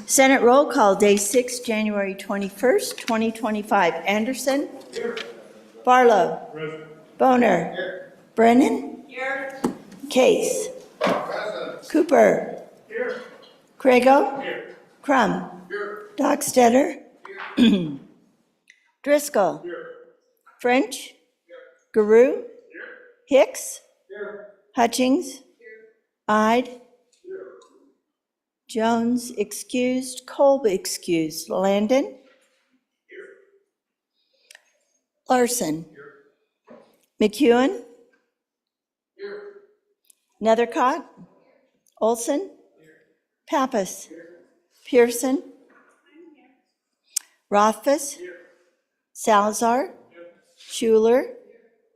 Senate roll call, day 6, January 21st, 2025. Anderson? Here. Barlow? Present. Boner? Here. Brennan? Here. Case? Present. Cooper? Here. Crago? Here. Crum? Here. Dockstetter? Here. Driscoll? Here. French? Here. Garou? Here. Hicks? Here. Hutchings? Here. Ide? Here. Jones excused. Kolb excused. Landon? Here. Larson? Here. McEwen? Here. Nethercott? Olson? Here. Pappas? Here. Pearson? Rothfuss? Here. Salazar? Here. Schuler? Here.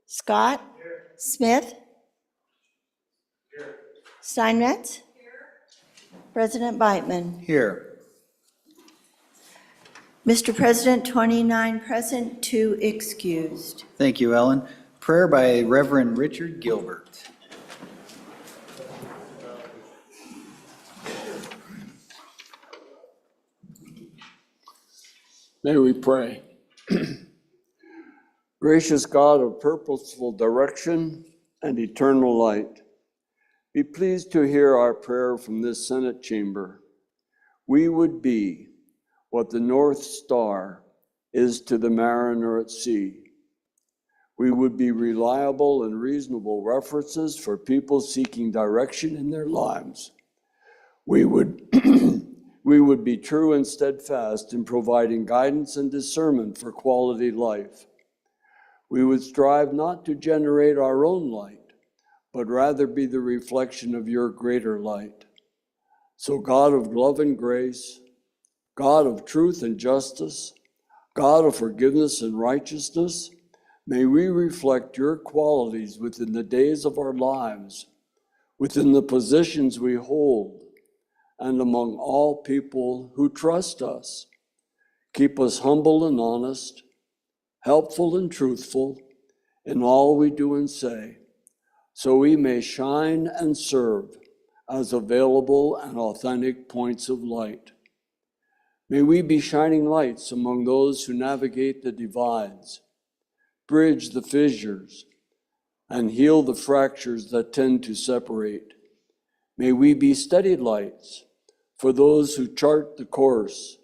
Scott? Here. Smith? Here. Steinmetz? President Beitman. Here. Mr. President, 29 present, 2 excused. Thank you, Ellen. Prayer by Reverend Richard Gilbert. May we pray. Gracious God of purposeful direction and eternal light, be pleased to hear our prayer from this Senate chamber. We would be what the North Star is to the mariner at sea. We would be reliable and reasonable references for people seeking direction in their lives. We would be true and steadfast in providing guidance and discernment for quality life. We would strive not to generate our own light, but rather be the reflection of your greater light. So God of love and grace, God of truth and justice, God of forgiveness and righteousness, may we reflect your qualities within the days of our lives, within the positions we hold, and among all people who trust us. Keep us humble and honest, helpful and truthful in all we do and say, so we may shine and serve as available and authentic points of light. May we be shining lights among those who navigate the divides, bridge the fissures, and heal the fractures that tend to separate. May we be steady lights for those who chart the course,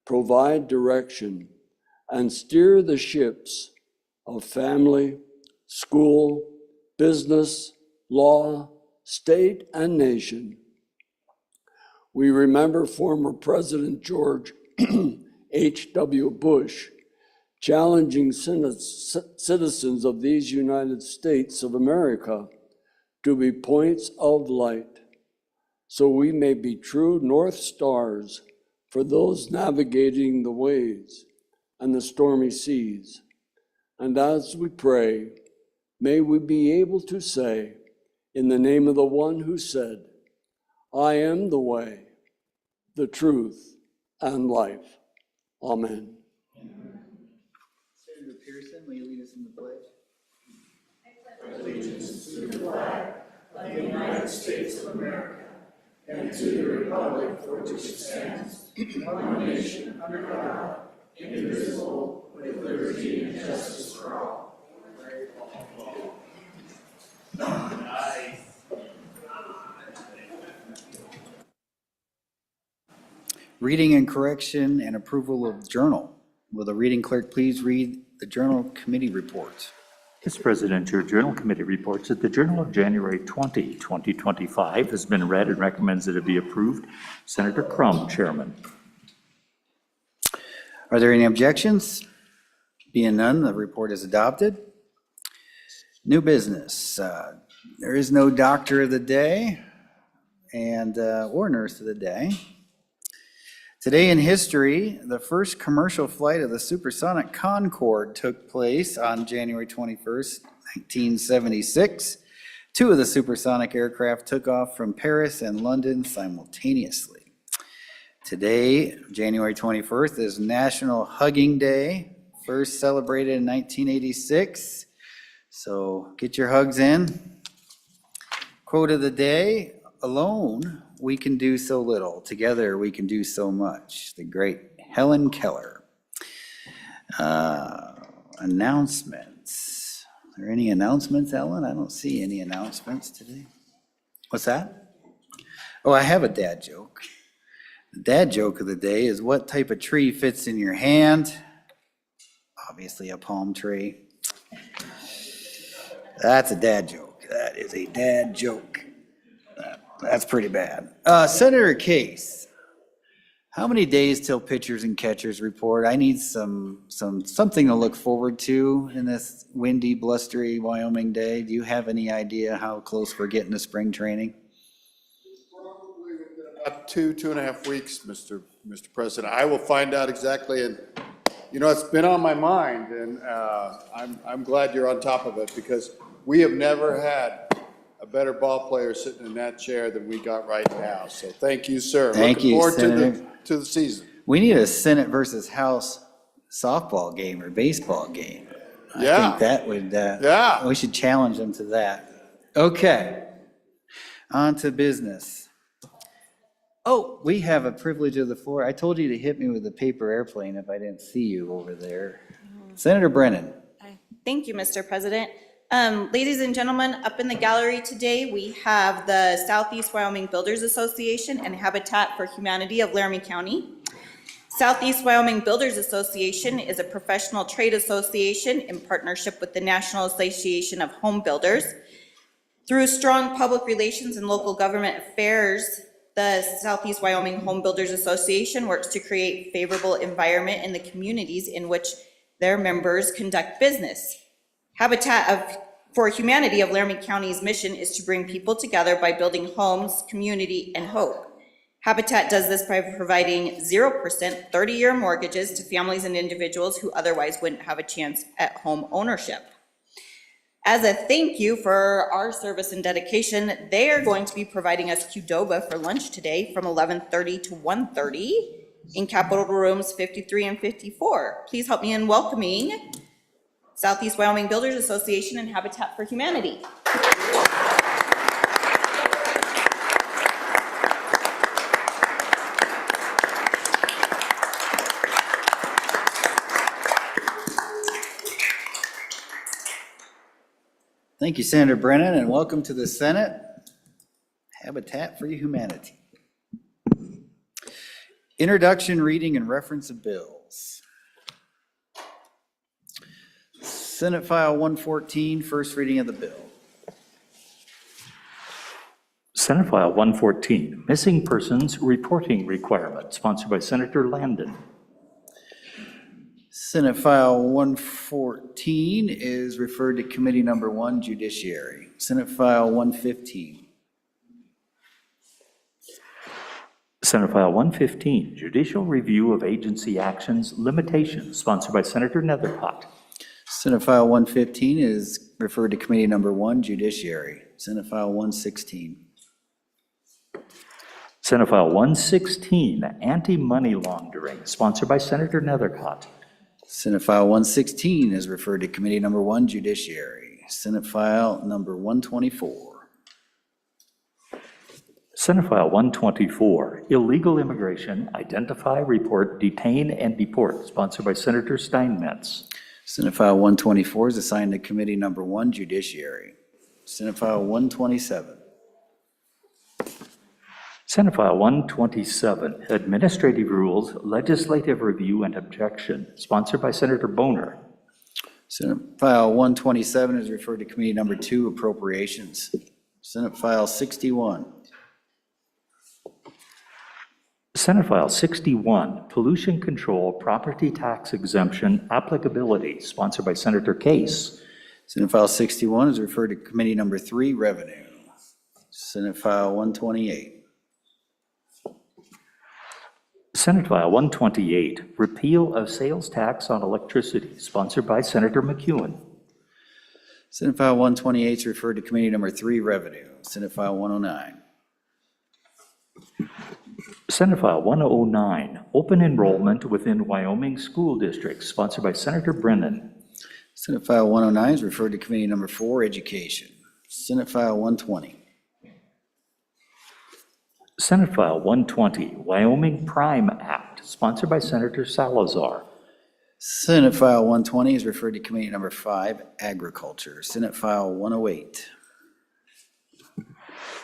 provide direction, and steer the ships of family, school, business, law, state, and nation. We remember former President George H.W. Bush challenging citizens of these United States of America to be points of light, so we may be true North Stars for those navigating the waves and the stormy seas. And as we pray, may we be able to say, in the name of the one who said, I am the way, the truth, and life. Amen. Senator Pearson, will you lead us in the pledge? Allegiance to the flag of the United States of America and to the republic for which it stands, one nation under God, indivisible, with liberty and justice for all. Reading and correction and approval of journal. Will the reading clerk please read the journal committee reports? Mr. President, your journal committee reports that the Journal of January 20, 2025 has been read and recommends that it be approved. Senator Crum, Chairman. Are there any objections? Being none, the report is adopted. New business. There is no doctor of the day and or nurse of the day. Today in history, the first commercial flight of the supersonic Concorde took place on January 21st, 1976. Two of the supersonic aircraft took off from Paris and London simultaneously. Today, January 21st, is National Hugging Day, first celebrated in 1986. So get your hugs in. Quote of the day, alone, we can do so little. Together, we can do so much. The great Helen Keller. Announcements. Are there any announcements, Ellen? I don't see any announcements today. What's that? Oh, I have a dad joke. The dad joke of the day is, what type of tree fits in your hand? Obviously a palm tree. That's a dad joke. That is a dad joke. That's pretty bad. Senator Case, how many days till pitchers and catchers report? I need something to look forward to in this windy, blustery Wyoming day. Do you have any idea how close we're getting to spring training? Probably within about 2.5 weeks, Mr. President. I will find out exactly, and you know, it's been on my mind, and I'm glad you're on top of it, because we have never had a better ball player sitting in that chair than we got right now. So thank you, sir. Thank you, Looking forward Senator. to the season. We need a Senate versus House softball game or baseball game. I Yeah. think that would, Yeah. we should challenge them to that. Okay, on to business. Oh, we have a privilege of the floor. I told you to hit me with a paper airplane if I didn't see you over there. Senator Brennan. Thank you, Mr. President. Ladies and gentlemen, up in the gallery today, we have the Southeast Wyoming Builders Association and Habitat for Humanity of Laramie County. Southeast Wyoming Builders Association is a professional trade association in partnership with the National Association of Home Builders. Through strong public relations and local government affairs, the Southeast Wyoming Home Builders Association works to create favorable environment in the communities in which their members conduct business. Habitat for Humanity of Laramie County's mission is to bring people together by building homes, community, and hope. Habitat does this by providing 0% 30-year mortgages to families and individuals who otherwise wouldn't have a chance at home ownership. As a thank you for our service and dedication, they are going to be providing us Qdoba for lunch today from 11:30 to 1:30 in Capitol Rooms 53 and 54. Please help me in welcoming Southeast Wyoming Builders Association and Habitat for Humanity. Thank you, Senator Brennan, and welcome to the Senate. Habitat for Humanity. Introduction, reading, and reference of bills. Senate File 114, first reading of the bill. Senate File 114, Missing Persons Reporting Requirement, sponsored by Senator Landon. Senate File 114 is referred to Committee Number 1, Judiciary. Senate File 115. Senate File 115, Judicial Review of Agency Actions Limitations, sponsored by Senator Netherpott. Senate File 115 is referred to Committee Number 1, Judiciary. Senate File 116. Senate File 116, Anti-Money Laundering, sponsored by Senator Netherpott. Senate File 116 is referred to Committee Number 1, Judiciary. Senate File Number 124. Senate File 124, Illegal Immigration, Identify, Report, Detain, and Deport, sponsored by Senator Steinmetz. Senate File 124 is assigned to Committee Number 1, Judiciary. Senate File 127. Senate File 127, Administrative Rules, Legislative Review and Objection, sponsored by Senator Boner. Senate File 127 is referred to Committee Number 2, Appropriations. Senate File 61. Senate File 61, Pollution Control Property Tax Exemption Applicability, sponsored by Senator Case. Senate File 61 is referred to Committee Number 3, Revenue. Senate File 128. Senate File 128, Repeal of Sales Tax on Electricity, sponsored by Senator McEwen. Senate File 128 is referred to Committee Number 3, Revenue. Senate File 109. Senate File 109, Open Enrollment Within Wyoming School Districts, sponsored by Senator Brennan. Senate File 109 is referred to Committee Number 4, Education. Senate File 120. Senate File 120, Wyoming Prime Act, sponsored by Senator Salazar. Senate File 120 is referred to Committee Number 5, Agriculture. Senate File 108.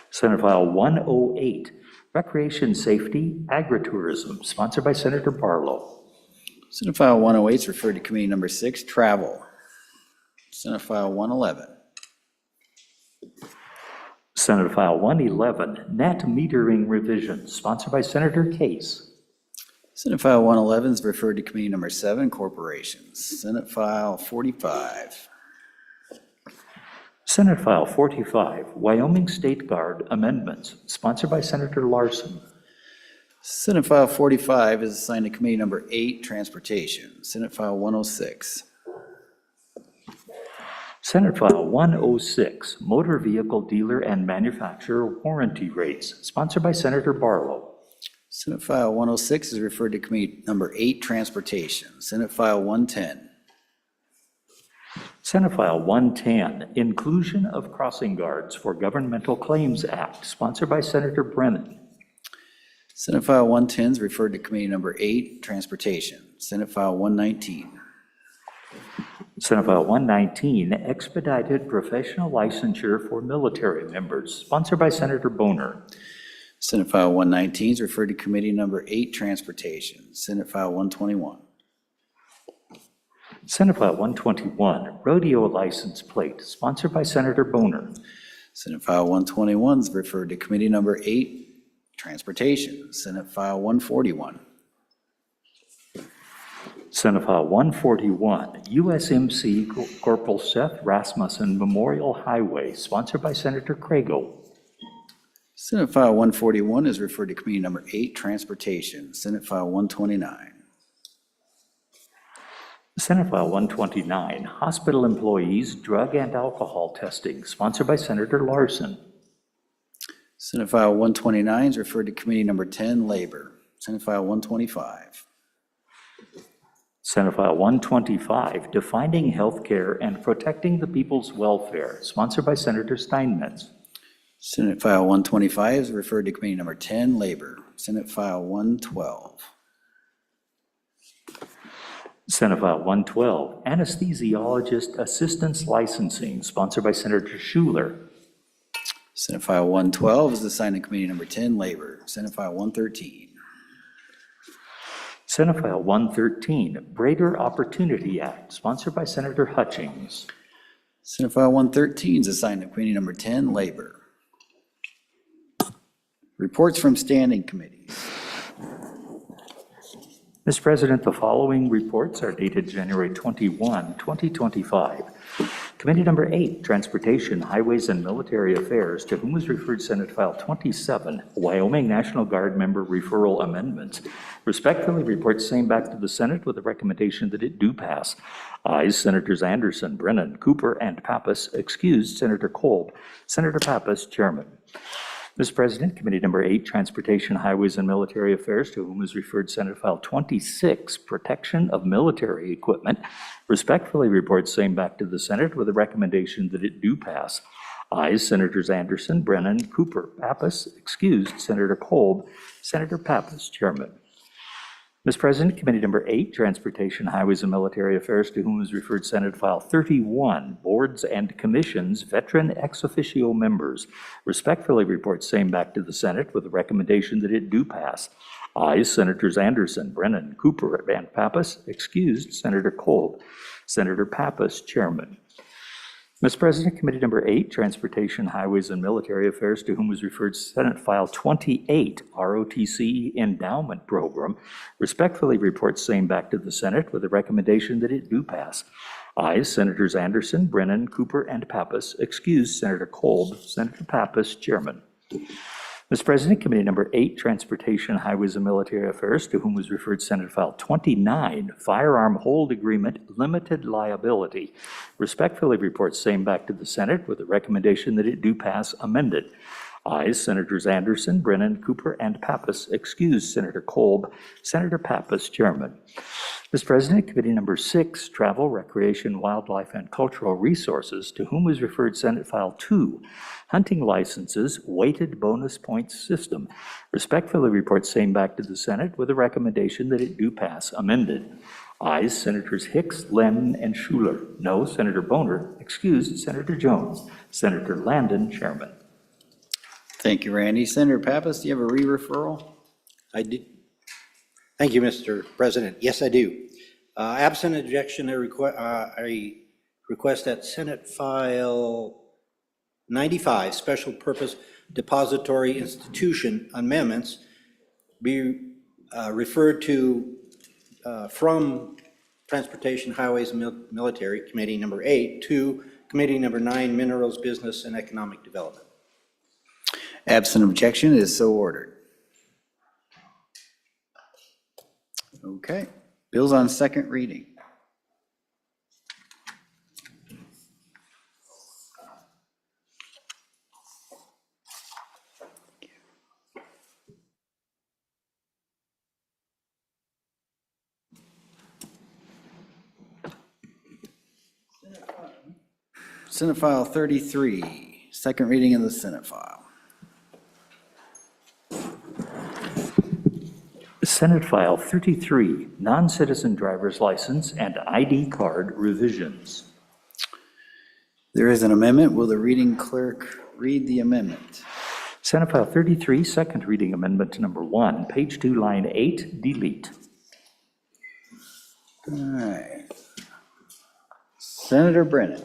Senate File 108, Recreation, Safety, Agritourism, sponsored by Senator Barlow. Senate File 108 is referred to Committee Number 6, Travel. Senate File 111. Senate File 111, Net Metering Revision, sponsored by Senator Case. Senate File 111 is referred to Committee Number 7, Corporations. Senate File 45. Senate File 45, Wyoming State Guard Amendments, sponsored by Senator Larson. Senate File 45 is assigned to Committee Number 8, Transportation. Senate File 106. Senate File 106, Motor Vehicle Dealer and Manufacturer Warranty Rates, sponsored by Senator Barlow. Senate File 106 is referred to Committee Number 8, Transportation. Senate File 110. Senate File 110, Inclusion of Crossing Guards for Governmental Claims Act, sponsored by Senator Brennan. Senate File 110 is referred to Committee Number 8, Transportation. Senate File 119. Senate File 119, Expedited Professional Licensure for Military Members, sponsored by Senator Boner. Senate File 119 is referred to Committee Number 8, Transportation. Senate File 121. Senate File 121, Rodeo License Plate, sponsored by Senator Boner. Senate File 121 is referred to Committee Number 8, Transportation. Senate File 141. Senate File 141, USMC Corporal Seth Rasmussen Memorial Highway, sponsored by Senator Crago. Senate File 141 is referred to Committee Number 8, Transportation. Senate File 129. Senate File 129, Hospital Employees Drug and Alcohol Testing, sponsored by Senator Larson. Senate File 129 is referred to Committee Number 10, Labor. Senate File 125. Senate File 125, Defining Healthcare and Protecting the People's Welfare, sponsored by Senator Steinmetz. Senate File 125 is referred to Committee Number 10, Labor. Senate File 112. Senate File 112, Anesthesiologist Assistance Licensing, sponsored by Senator Schuler. Senate File 112 is assigned to Committee Number 10, Labor. Senate File 113. Senate File 113, Greater Opportunity Act, sponsored by Senator Hutchings. Senate File 113 is assigned to Committee Number 10, Labor. Reports from standing committees. Mr. President, the following reports are dated January 21, 2025. Committee Number 8, Transportation, Highways, and Military Affairs, to whom was referred Senate File 27, Wyoming National Guard Member Referral Amendments, respectfully reports same back to the Senate with a recommendation that it do pass. Ayes, Senators Anderson, Brennan, Cooper, and Pappas. Excused, Senator Kolb. Senator Pappas, Chairman. Mr. President, Committee Number 8, Transportation, Highways, and Military Affairs, to whom is referred Senate File 26, Protection of Military Equipment, respectfully reports same back to the Senate with a recommendation that it do pass. Ayes, Senators Anderson, Brennan, Cooper, Pappas. Excused, Senator Kolb. Senator Pappas, Chairman. Mr. President, Committee Number 8, Transportation, Highways, and Military Affairs, to whom is referred Senate File 31, Boards and Commissions, Veteran Ex Officio Members, respectfully reports same back to the Senate with a recommendation that it do pass. Ayes, Senators Anderson, Brennan, Cooper, and Pappas. Excused, Senator Kolb. Senator Pappas, Chairman. Mr. President, Committee Number 8, Transportation, Highways, and Military Affairs, to whom was referred Senate File 28, ROTC Endowment Program, respectfully reports same back to the Senate with a recommendation that it do pass. Ayes, Senators Anderson, Brennan, Cooper, and Pappas. Excused, Senator Kolb. Senator Pappas, Chairman. Mr. President, Committee Number 8, Transportation, Highways, and Military Affairs, to whom was referred Senate File 29, Firearm Hold Agreement, Limited Liability, respectfully reports same back to the Senate with a recommendation that it do pass amended. Ayes, Senators Anderson, Brennan, Cooper, and Pappas. Excused, Senator Kolb. Senator Pappas, Chairman. Mr. President, Committee number 6, Travel, Recreation, Wildlife, and Cultural Resources, to whom was referred Senate File 2, Hunting Licenses, Weighted Bonus Points System. Respectfully report same back to the Senate with a recommendation that it do pass amended. Ayes, Senators Hicks, Lennon, and Schuler. No, Senator Boner. Excused, Senator Jones. Senator Landon, Chairman. Thank you, Randy. Senator Pappas, do you have a re-referral? I do. Thank you, Mr. President. Yes, I do. Absent objection, I request that Senate File 95, Special Purpose Depository Institution Amendments, be referred to from Transportation, Highways, and Military, Committee number 8, to Committee number 9, Minerals, Business, and Economic Development. Absent objection, it is so ordered. Okay, bills on second reading. Senate File 33, second reading of the Senate file. Senate File 33, Non-Citizen Driver's License and ID Card Revisions. There is an amendment. Will the reading clerk read the amendment? Senate File 33, second reading amendment number 1, page 2, line 8, delete. All right. Senator Brennan.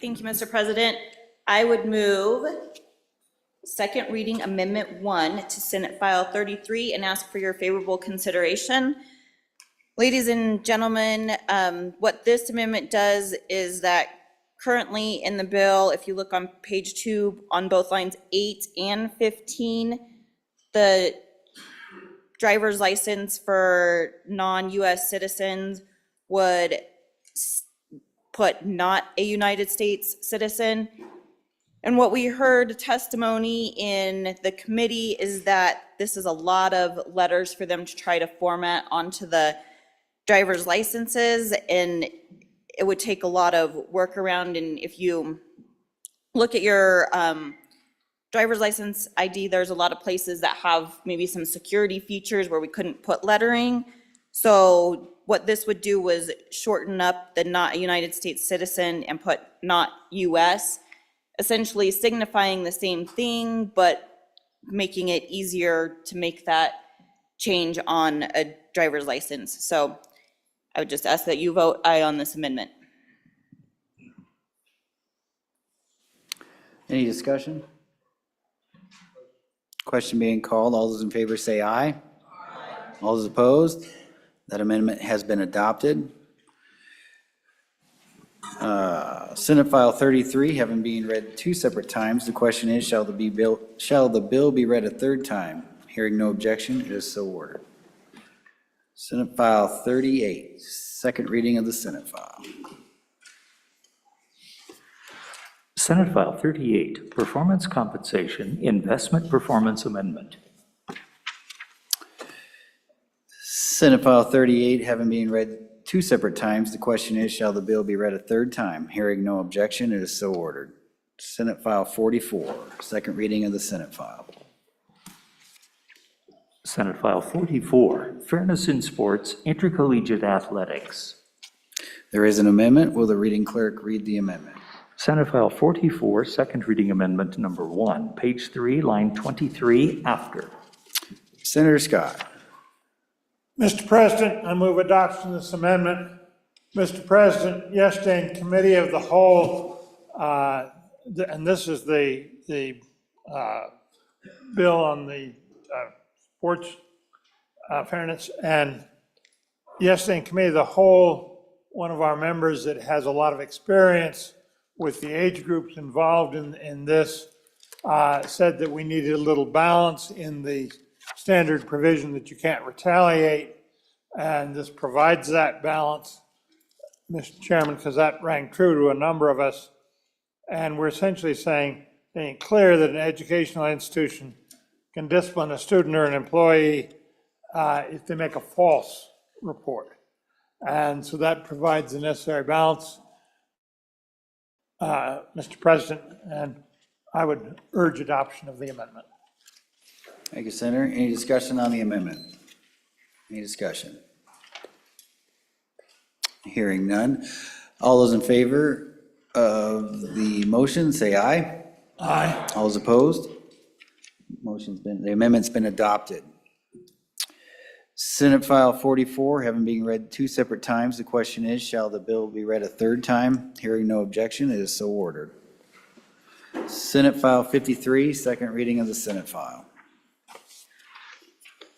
Thank you, Mr. President. I would move second reading Amendment 1 to Senate File 33 and ask for your favorable consideration. Ladies and gentlemen, what this amendment does is that currently in the bill, if you look on page 2 on both lines 8 and 15, the driver's license for non-US citizens would put not a United States citizen. And what we heard testimony in the committee is that this is a lot of letters for them to try to format onto the driver's licenses, and it would take a lot of workaround. And if you look at your driver's license ID, there's a lot of places that have maybe some security features where we couldn't put lettering. So what this would do was shorten up the not a United States citizen and put not US, essentially signifying the same thing, but making it easier to make that change on a driver's license. So I would just ask that you vote aye on this amendment. Any discussion? Question being called. All those in favor say aye. Aye. All those opposed? That amendment has been adopted. Senate File 33, having been read 2 separate times, the question is, shall the bill be read a third time? Hearing no objection, it is so ordered. Senate File 38, second reading of the Senate file. Senate File 38, Performance Compensation Investment Performance Amendment. Senate File 38, having been read 2 separate times, the question is, shall the bill be read a third time? Hearing no objection, it is so ordered. Senate File 44, second reading of the Senate file. Senate File 44, Fairness in Sports, Intercollegiate Athletics. There is an amendment. Will the reading clerk read the amendment? Senate File 44, second reading amendment number 1, page 3, line 23, after. Senator Scott. Mr. President, I move adoption of this amendment. Mr. President, yesterday in Committee of the Whole, and this is the bill on the sports fairness, and yesterday in Committee of the Whole, one of our members that has a lot of experience with the age groups involved in this said that we needed a little balance in the standard provision that you can't retaliate, and this provides that balance, Mr. Chairman, because that rang true to a number of us. And we're essentially saying being clear that an educational institution can discipline a student or an employee if they make a false report. And so that provides the necessary balance, Mr. President, and I would urge adoption of the amendment. Thank you, Senator. Any discussion on the amendment? Any discussion? Hearing none. All those in favor of the motion, say aye. Aye. All those opposed? The amendment's been adopted. Senate File 44, having been read 2 separate times, the question is, shall the bill be read a 3rd time? Hearing no objection, it is so ordered. Senate File 53, second reading of the Senate file.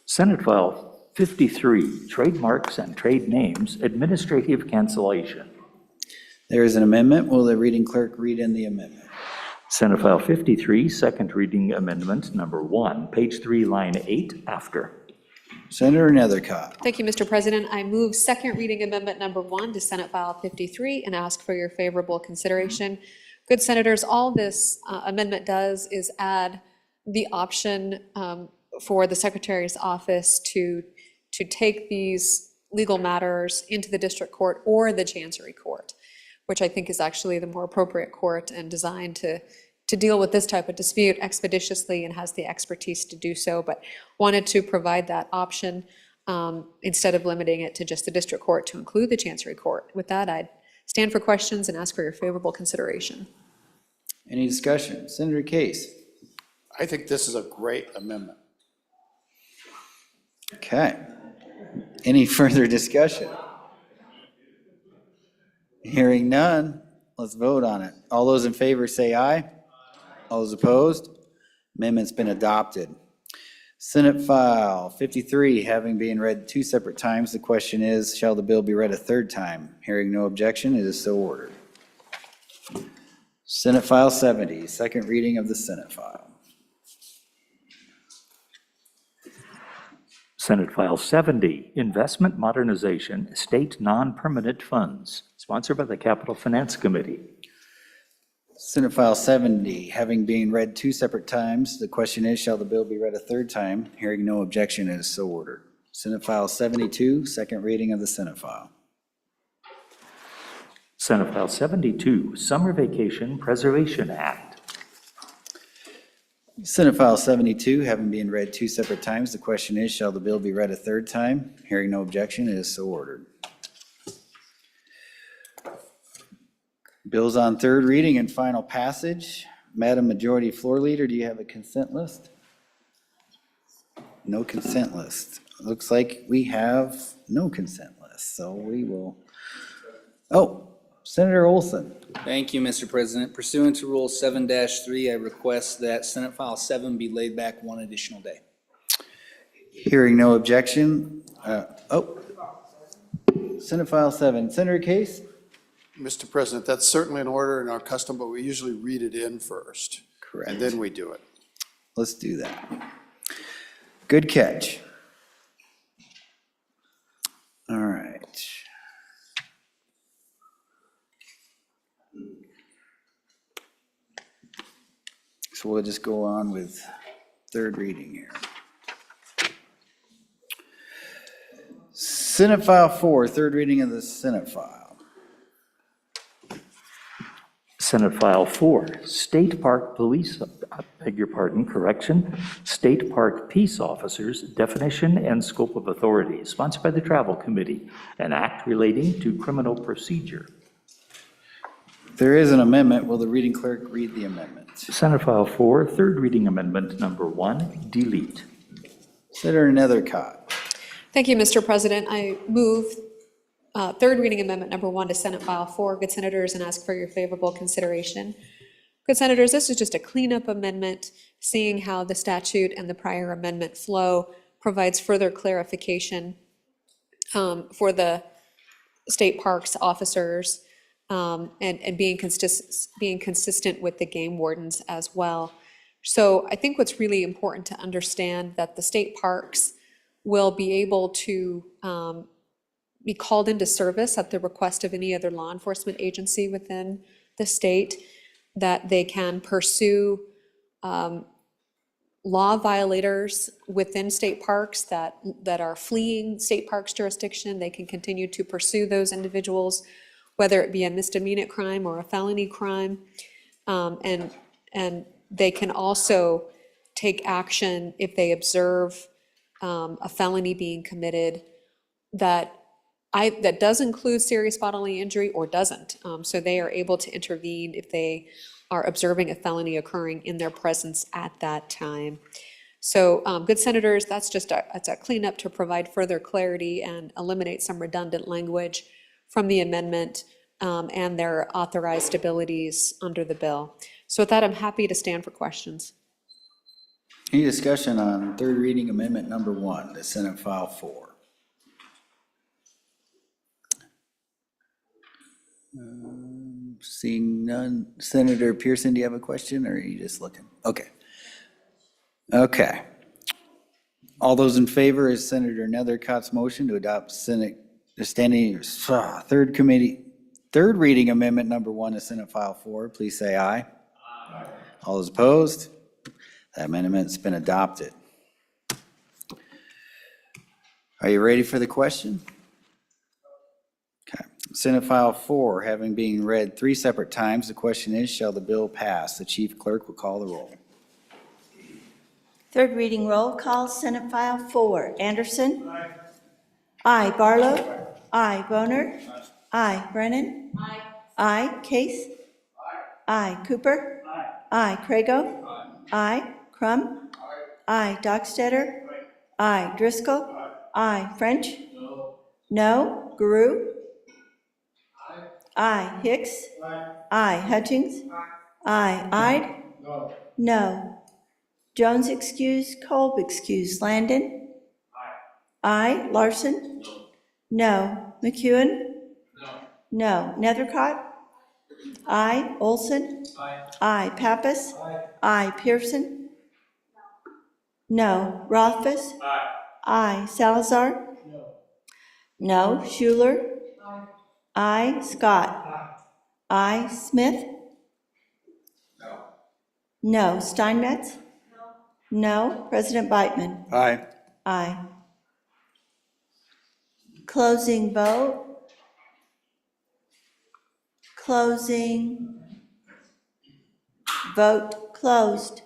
Senate File 53, Trademarks and Trade Names, Administrative Cancellation. There is an amendment. Will the reading clerk read in the amendment? Senate File 53, second reading amendment number 1, page 3, line 8, after. Senator Nethercott. Thank you, Mr. President. I move second reading amendment number 1 to Senate File 53 and ask for your favorable consideration. Good senators, all this amendment does is add the option for the Secretary's office to take these legal matters into the district court or the Chancery Court, which I think is actually the more appropriate court and designed to deal with this type of dispute expeditiously and has the expertise to do so, but wanted to provide that option instead of limiting it to just the district court to include the Chancery Court. With that, I'd stand for questions and ask for your favorable consideration. Any discussion? Senator Case. I think this is a great amendment. Okay. Any further discussion? Hearing none, let's vote on it. All those in favor say aye. All those opposed? Amendment's been adopted. Senate File 53, having been read 2 separate times, the question is, shall the bill be read a 3rd time? Hearing no objection, it is so ordered. Senate File 70, second reading of the Senate file. Senate File 70, Investment Modernization, State Non-Permanent Funds, sponsored by the Capital Finance Committee. Senate File 70, having been read 2 separate times, the question is, shall the bill be read a 3rd time? Hearing no objection, it is so ordered. Senate File 72, second reading of the Senate file. Senate File 72, Summer Vacation Preservation Act. Senate File 72, having been read 2 separate times, the question is, shall the bill be read a 3rd time? Hearing no objection, it is so ordered. Bills on 3rd reading and final passage. Madam Majority Floor Leader, do you have a consent list? No consent list. Looks like we have no consent list, so we will. Oh, Senator Olson. Thank you, Mr. President. Pursuant to Rule 7-3, I request that Senate File 7 be laid back 1 additional day. Hearing no objection. Senate File 7. Senator Case? Mr. President, that's certainly an order in our custom, but we usually read it in first. Correct. And then we do it. Let's do that. Good catch. All right. So we'll just go on with 3rd reading here. Senate File 4, 3rd reading of the Senate file. Senate File 4, State Park Police, State Park Peace Officers, Definition and Scope of Authority, sponsored by the Travel Committee, an act relating to criminal procedure. There is an amendment. Will the reading clerk read the amendment? Senate File 4, 3rd reading amendment number 1, delete. Senator Nethercott. Thank you, Mr. President. I move 3rd reading amendment number 1 to Senate File 4. Good senators, and ask for your favorable consideration. Good senators, this is just a cleanup amendment, seeing how the statute and the prior amendment flow provides further clarification for the state parks officers and being consistent with the game wardens as well. So I think what's really important to understand that the state parks will be able to be called into service at the request of any other law enforcement agency within the state. that they can pursue law violators within state parks that are fleeing state parks jurisdiction. They can continue to pursue those individuals, whether it be a misdemeanor crime or a felony crime. And they can also take action if they observe a felony being committed that does include serious bodily injury or doesn't. So they are able to intervene if they are observing a felony occurring in their presence at that time. So, good senators, that's just it's a cleanup to provide further clarity and eliminate some redundant language from the amendment and their authorized abilities under the bill. So with that, I'm happy to stand for questions. Any discussion on third reading amendment number 1 to Senate File 4? Seeing none. Senator Pearson, do you have a question, or are you just looking? Okay. Okay. All those in favor of Senator Nethercott's motion to adopt third reading amendment number 1 to Senate File 4, please say aye. Aye. All those opposed? That amendment's been adopted. Are you ready for the question? Okay. Senate File 4, having been read 3 separate times, the question is, shall the bill pass? The chief clerk will call the roll. Third reading roll call, Senate File 4. Anderson? Aye. Aye. Barlow? Aye. Boner? Aye. Brennan? Aye. Aye. Case? Aye. Cooper? Aye. Crago? Aye. Crum? Aye. Dockstetter? Aye. Driscoll? Aye. French? No. Guru? Aye. Hicks? Aye. Hutchings? Aye. Ide? No. Jones excused. Kolb excused. Landon? Aye. Larson? No. McEwen? No. Nethercott? Aye. Olson? Aye. Pappas? Aye. Pearson? No. Rothfuss? Aye. Salazar? No. Schuler? Aye. Scott? Aye. Smith? No. Steinmetz? No. President Beitman? Aye. Aye. Closing vote. Closing. Vote closed.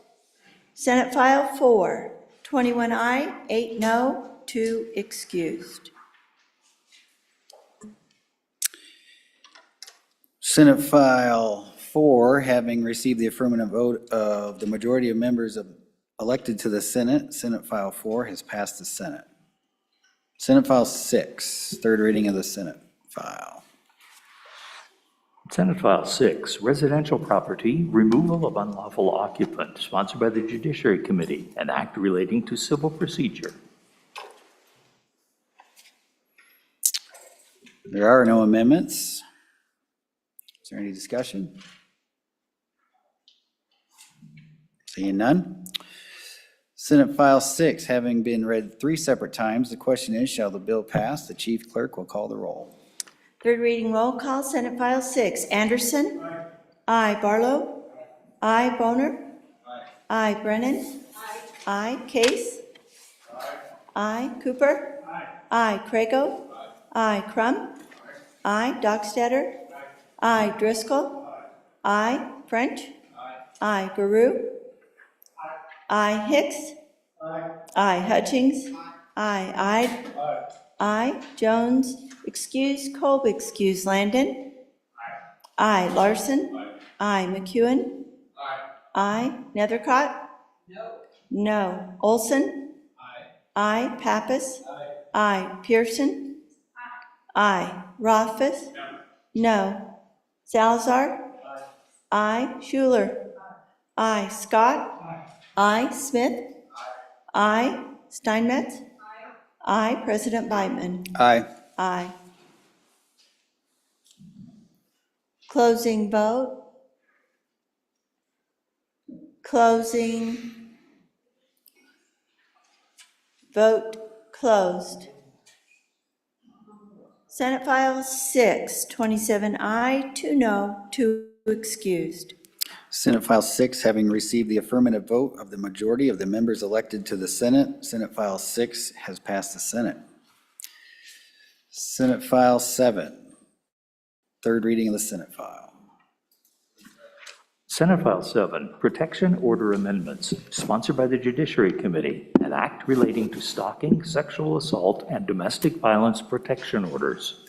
Senate File 4, 21 aye, 8 no, 2 excused. Senate File 4, having received the affirmative vote of the majority of members elected to the Senate, Senate File 4 has passed the Senate. Senate File 6, third reading of the Senate file. Senate File 6, Residential Property, Removal of Unlawful Occupant, sponsored by the Judiciary Committee, an act relating to civil procedure. There are no amendments. Is there any discussion? Seeing none. Senate File 6, having been read 3 separate times, the question is, shall the bill pass? The chief clerk will call the roll. Third reading roll call, Senate File 6. Anderson? Aye. Barlow? Aye. Boner? Aye. Brennan? Aye. Case? Aye. Cooper? Aye. Crago? Aye. Crum? Aye. Dockstetter? Aye. Driscoll? Aye. French? Aye. Guru? Aye. Hicks? Aye. Hutchings? Aye. Ide? Aye. Jones? Excuse. Kolb excuse. Landon? Aye. Larson? Aye. McEwen? Aye. Nethercott? No. Olson? Aye. Pappas? Aye. Pearson? Aye. Rothfuss? No. Salazar? Aye. Schuler? Aye. Scott? Aye. Smith? Aye. Steinmetz? Aye. President Beitman? Aye. Aye. Closing vote. Closing. Vote closed. Senate File 6, 27 aye, 2 no, 2 excused. Senate File 6, having received the affirmative vote of the majority of the members elected to the Senate, Senate File 6 has passed the Senate. Senate File 7, third reading of the Senate file. Senate File 7, Protection Order Amendments, sponsored by the Judiciary Committee, an act relating to stalking, sexual assault, and domestic violence protection orders.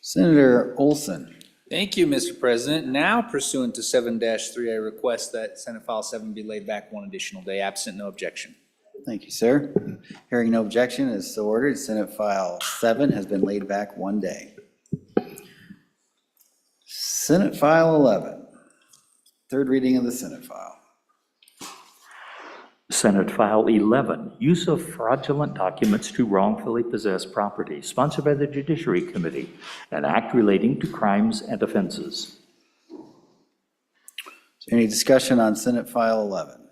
Senator Olson. Thank you, Mr. President. Now pursuant to 7-3, I request that Senate File 7 be laid back one additional day, absent no objection. Thank you, sir. Hearing no objection, it is so ordered. Senate File 7 has been laid back one day. Senate File 11, third reading of the Senate file. Senate File 11, Use of Fraudulent Documents to Wrongfully Possess Property, sponsored by the Judiciary Committee, an act relating to crimes and offenses. Is there any discussion on Senate File 11?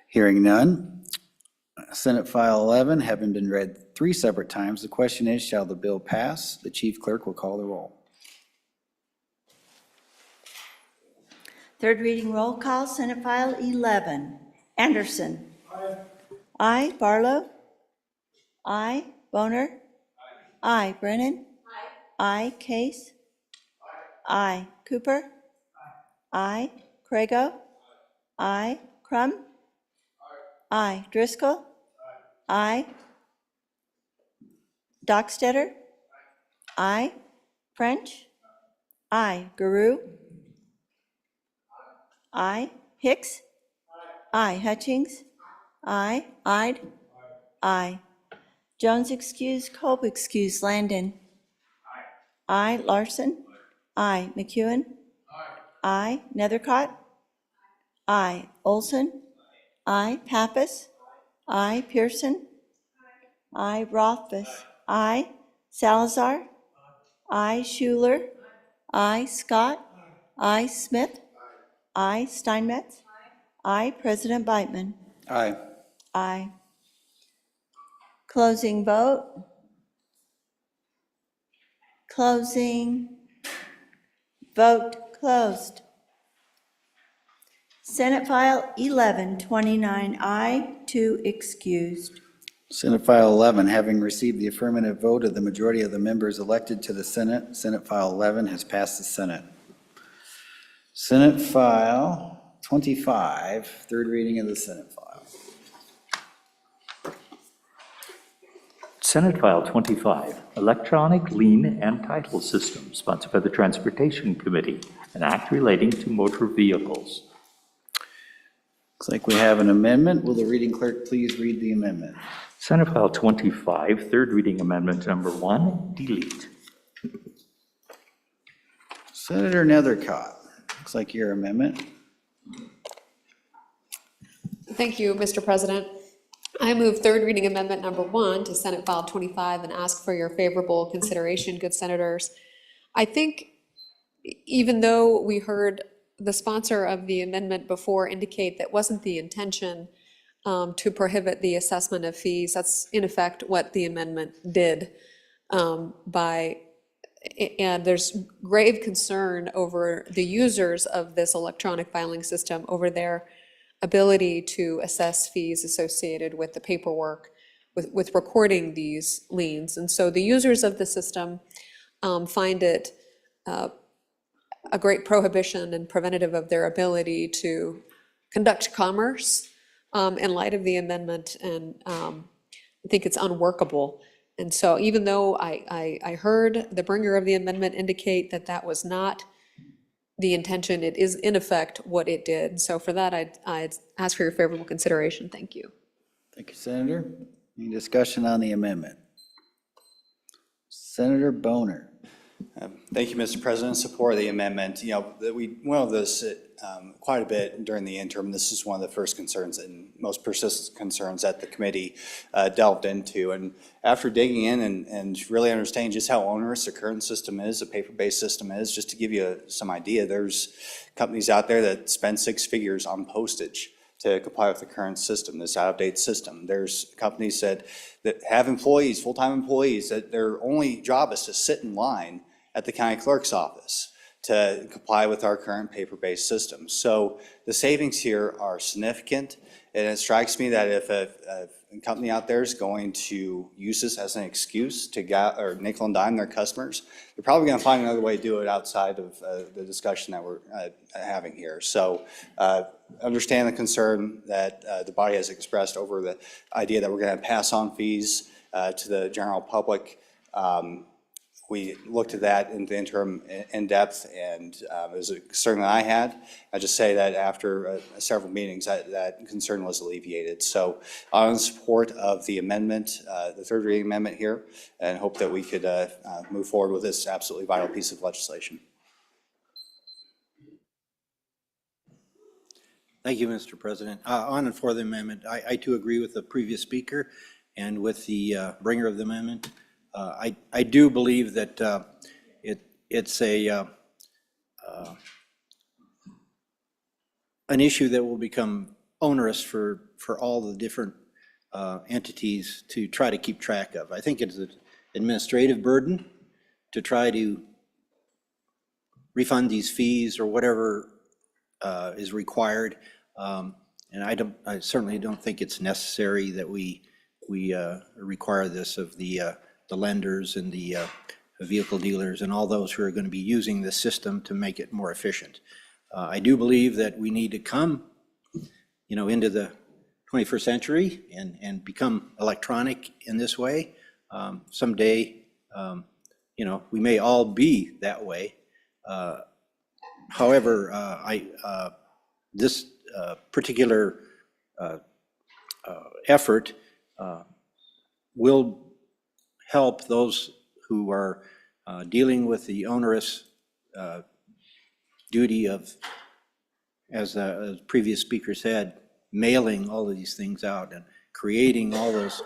Hearing none. Senate File 11 having been read 3 separate times, the question is, shall the bill pass? The chief clerk will call the roll. Third reading roll call, Senate File 11. Anderson. Aye. Barlow. Aye. Boner. Aye. Brennan. Aye. Case. Aye. Cooper. Aye. Crago. Aye. Crum. Aye. Driscoll. Aye. Dockstetter. Aye. French. Aye. Guru. Aye. Hicks. Aye. Hutchings. Aye. Ide. Aye. Jones excused. Kolb excused. Landon. Aye. Larson. Aye. McEwen. Aye. Nethercott. Aye. Olson. Aye. Pappas. Aye. Pearson. Aye. Rothfuss. Aye. Salazar. Aye. Schuler. Aye. Scott. Aye. Smith. Aye. Steinmetz. Aye. President Beitman. Aye. Aye. Closing vote. Closing. Vote closed. Senate File 11, 29 aye, 2 excused. Senate File 11, having received the affirmative vote of the majority of the members elected to the Senate, Senate File 11 has passed the Senate. Senate File 25, third reading of the Senate file. Senate File 25, Electronic Lien and Title System, sponsored by the Transportation Committee, an act relating to motor vehicles. Looks like we have an amendment. Will the reading clerk please read the amendment? Senate File 25, third reading amendment number 1, delete. Senator Nethercott, looks like your amendment. Thank you, Mr. President. I move third reading amendment number 1 to Senate File 25 and ask for your favorable consideration, good senators. I think even though we heard the sponsor of the amendment before indicate that wasn't the intention to prohibit the assessment of fees, that's in effect what the amendment did and there's grave concern over the users of this electronic filing system, over their ability to assess fees associated with the paperwork, with recording these liens. And so the users of the system find it a great prohibition and preventative of their ability to conduct commerce in light of the amendment, and I think it's unworkable. And so even though I heard the bringer of the amendment indicate that that was not the intention, it is in effect what it did. So for that, I'd ask for your favorable consideration. Thank you. Thank you, Senator. Any discussion on the amendment? Senator Boner. Thank you, Mr. President. Support the amendment. You know, we went over this quite a bit during the interim. This is one of the first concerns and most persistent concerns that the committee delved into. And after digging in and really understanding just how onerous the current system is, the paper-based system is, just to give you some idea, there's companies out there that spend 6 figures on postage to comply with the current system, this out-of-date system. There's companies that have employees, full-time employees, that their only job is to sit in line at the county clerk's office to comply with our current paper-based system. So the savings here are significant, and it strikes me that if a company out there is going to use this as an excuse to or nickel and dime their customers, they're probably going to find another way to do it outside of the discussion that we're having here. So understand the concern that the body has expressed over the idea that we're going to pass on fees to the general public. We looked at that in the interim in depth, and it was a concern that I had. I just say that after several meetings, that concern was alleviated. So I'm in support of the amendment, the third reading amendment here, and hope that we could move forward with this absolutely vital piece of legislation. Thank you, Mr. President. On and for the amendment, I too agree with the previous speaker and with the bringer of the amendment. I do believe that it's an issue that will become onerous for all the different entities to try to keep track of. I think it's an administrative burden to try to refund these fees or whatever is required. And I certainly don't think it's necessary that we require this of the lenders and the vehicle dealers and all those who are going to be using this system to make it more efficient. I do believe that we need to come, into the 21st century and become electronic in this way. Someday, we may all be that way. However, this particular effort will help those who are dealing with the onerous duty of, as the previous speaker said, mailing all of these things out and creating all those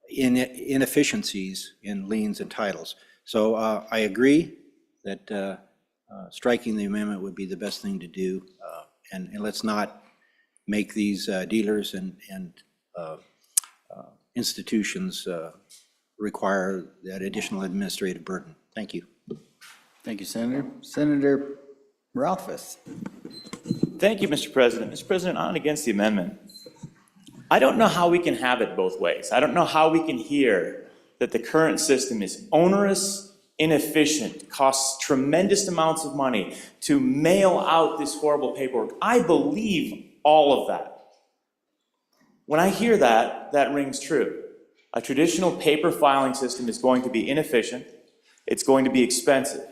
inefficiencies in liens and titles. So I agree that striking the amendment would be the best thing to do, and let's not make these dealers and institutions require that additional administrative burden. Thank you. Thank you, Senator. Senator Ralphus. Thank you, Mr. President. Mr. President, on and against the amendment. I don't know how we can have it both ways. I don't know how we can hear that the current system is onerous, inefficient, costs tremendous amounts of money to mail out this horrible paperwork. I believe all of that. When I hear that, that rings true. A traditional paper filing system is going to be inefficient. It's going to be expensive.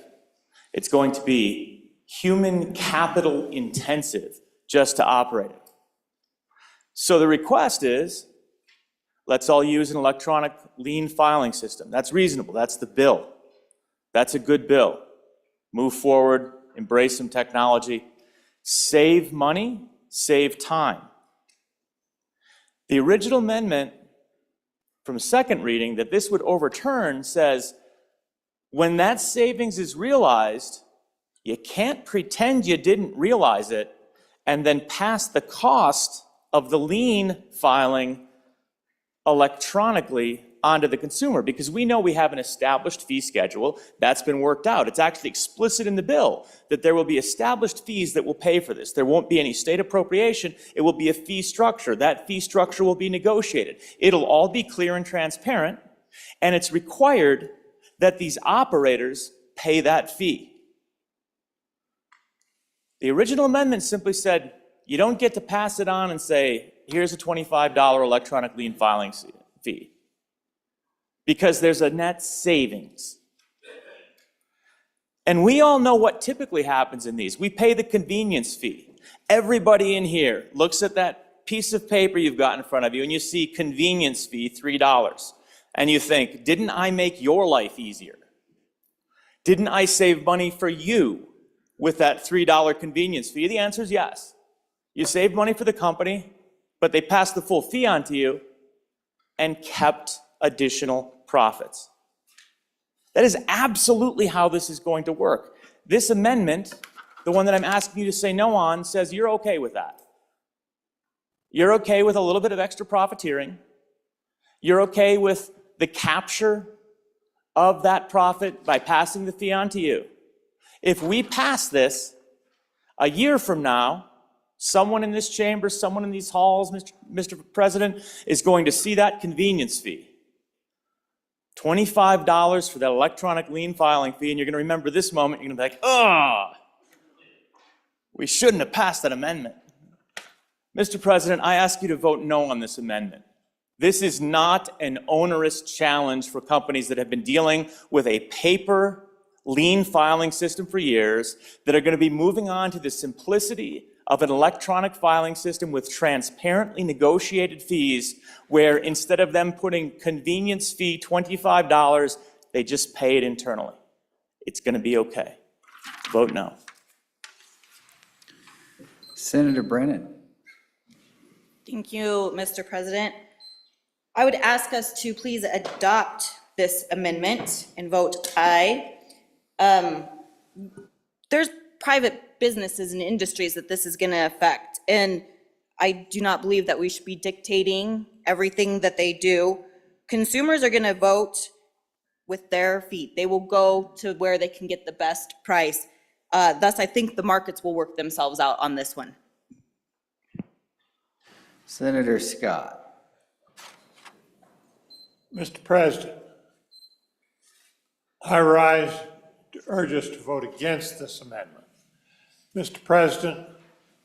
It's going to be human capital intensive just to operate it. So the request is, let's all use an electronic lien filing system. That's reasonable. That's the bill. That's a good bill. Move forward, embrace some technology, save money, save time. The original amendment from second reading that this would overturn says, when that savings is realized, you can't pretend you didn't realize it and then pass the cost of the lien filing electronically onto the consumer, because we know we have an established fee schedule that's been worked out. It's actually explicit in the bill that there will be established fees that will pay for this. There won't be any state appropriation. It will be a fee structure. That fee structure will be negotiated. It'll all be clear and transparent, and it's required that these operators pay that fee. The original amendment simply said, you don't get to pass it on and say, here's a $25 electronic lien filing fee, because there's a net savings. And we all know what typically happens in these. We pay the convenience fee. Everybody in here looks at that piece of paper you've got in front of you and you see convenience fee, $3. And you think, didn't I make your life easier? Didn't I save money for you with that $3 convenience fee? The answer is yes. You saved money for the company, but they passed the full fee on to you and kept additional profits. That is absolutely how this is going to work. This amendment, the one that I'm asking you to say no on, says you're okay with that. You're okay with a little bit of extra profiteering. You're okay with the capture of that profit by passing the fee on to you. If we pass this, a year from now, someone in this chamber, someone in these halls, Mr. President, is going to see that convenience fee. $25 for that electronic lien filing fee, and you're going to remember this moment, you're going to be like, oh, we shouldn't have passed that amendment. Mr. President, I ask you to vote no on this amendment. This is not an onerous challenge for companies that have been dealing with a paper lien filing system for years, that are going to be moving on to the simplicity of an electronic filing system with transparently negotiated fees, where instead of them putting convenience fee $25, they just pay it internally. It's going to be okay. Vote no. Senator Brennan. Thank you, Mr. President. I would ask us to please adopt this amendment and vote aye. There's private businesses and industries that this is going to affect, and I do not believe that we should be dictating everything that they do. Consumers are going to vote with their feet. They will go to where they can get the best price. Thus, I think the markets will work themselves out on this one. Senator Scott. Mr. President, I rise to urge us to vote against this amendment. Mr. President,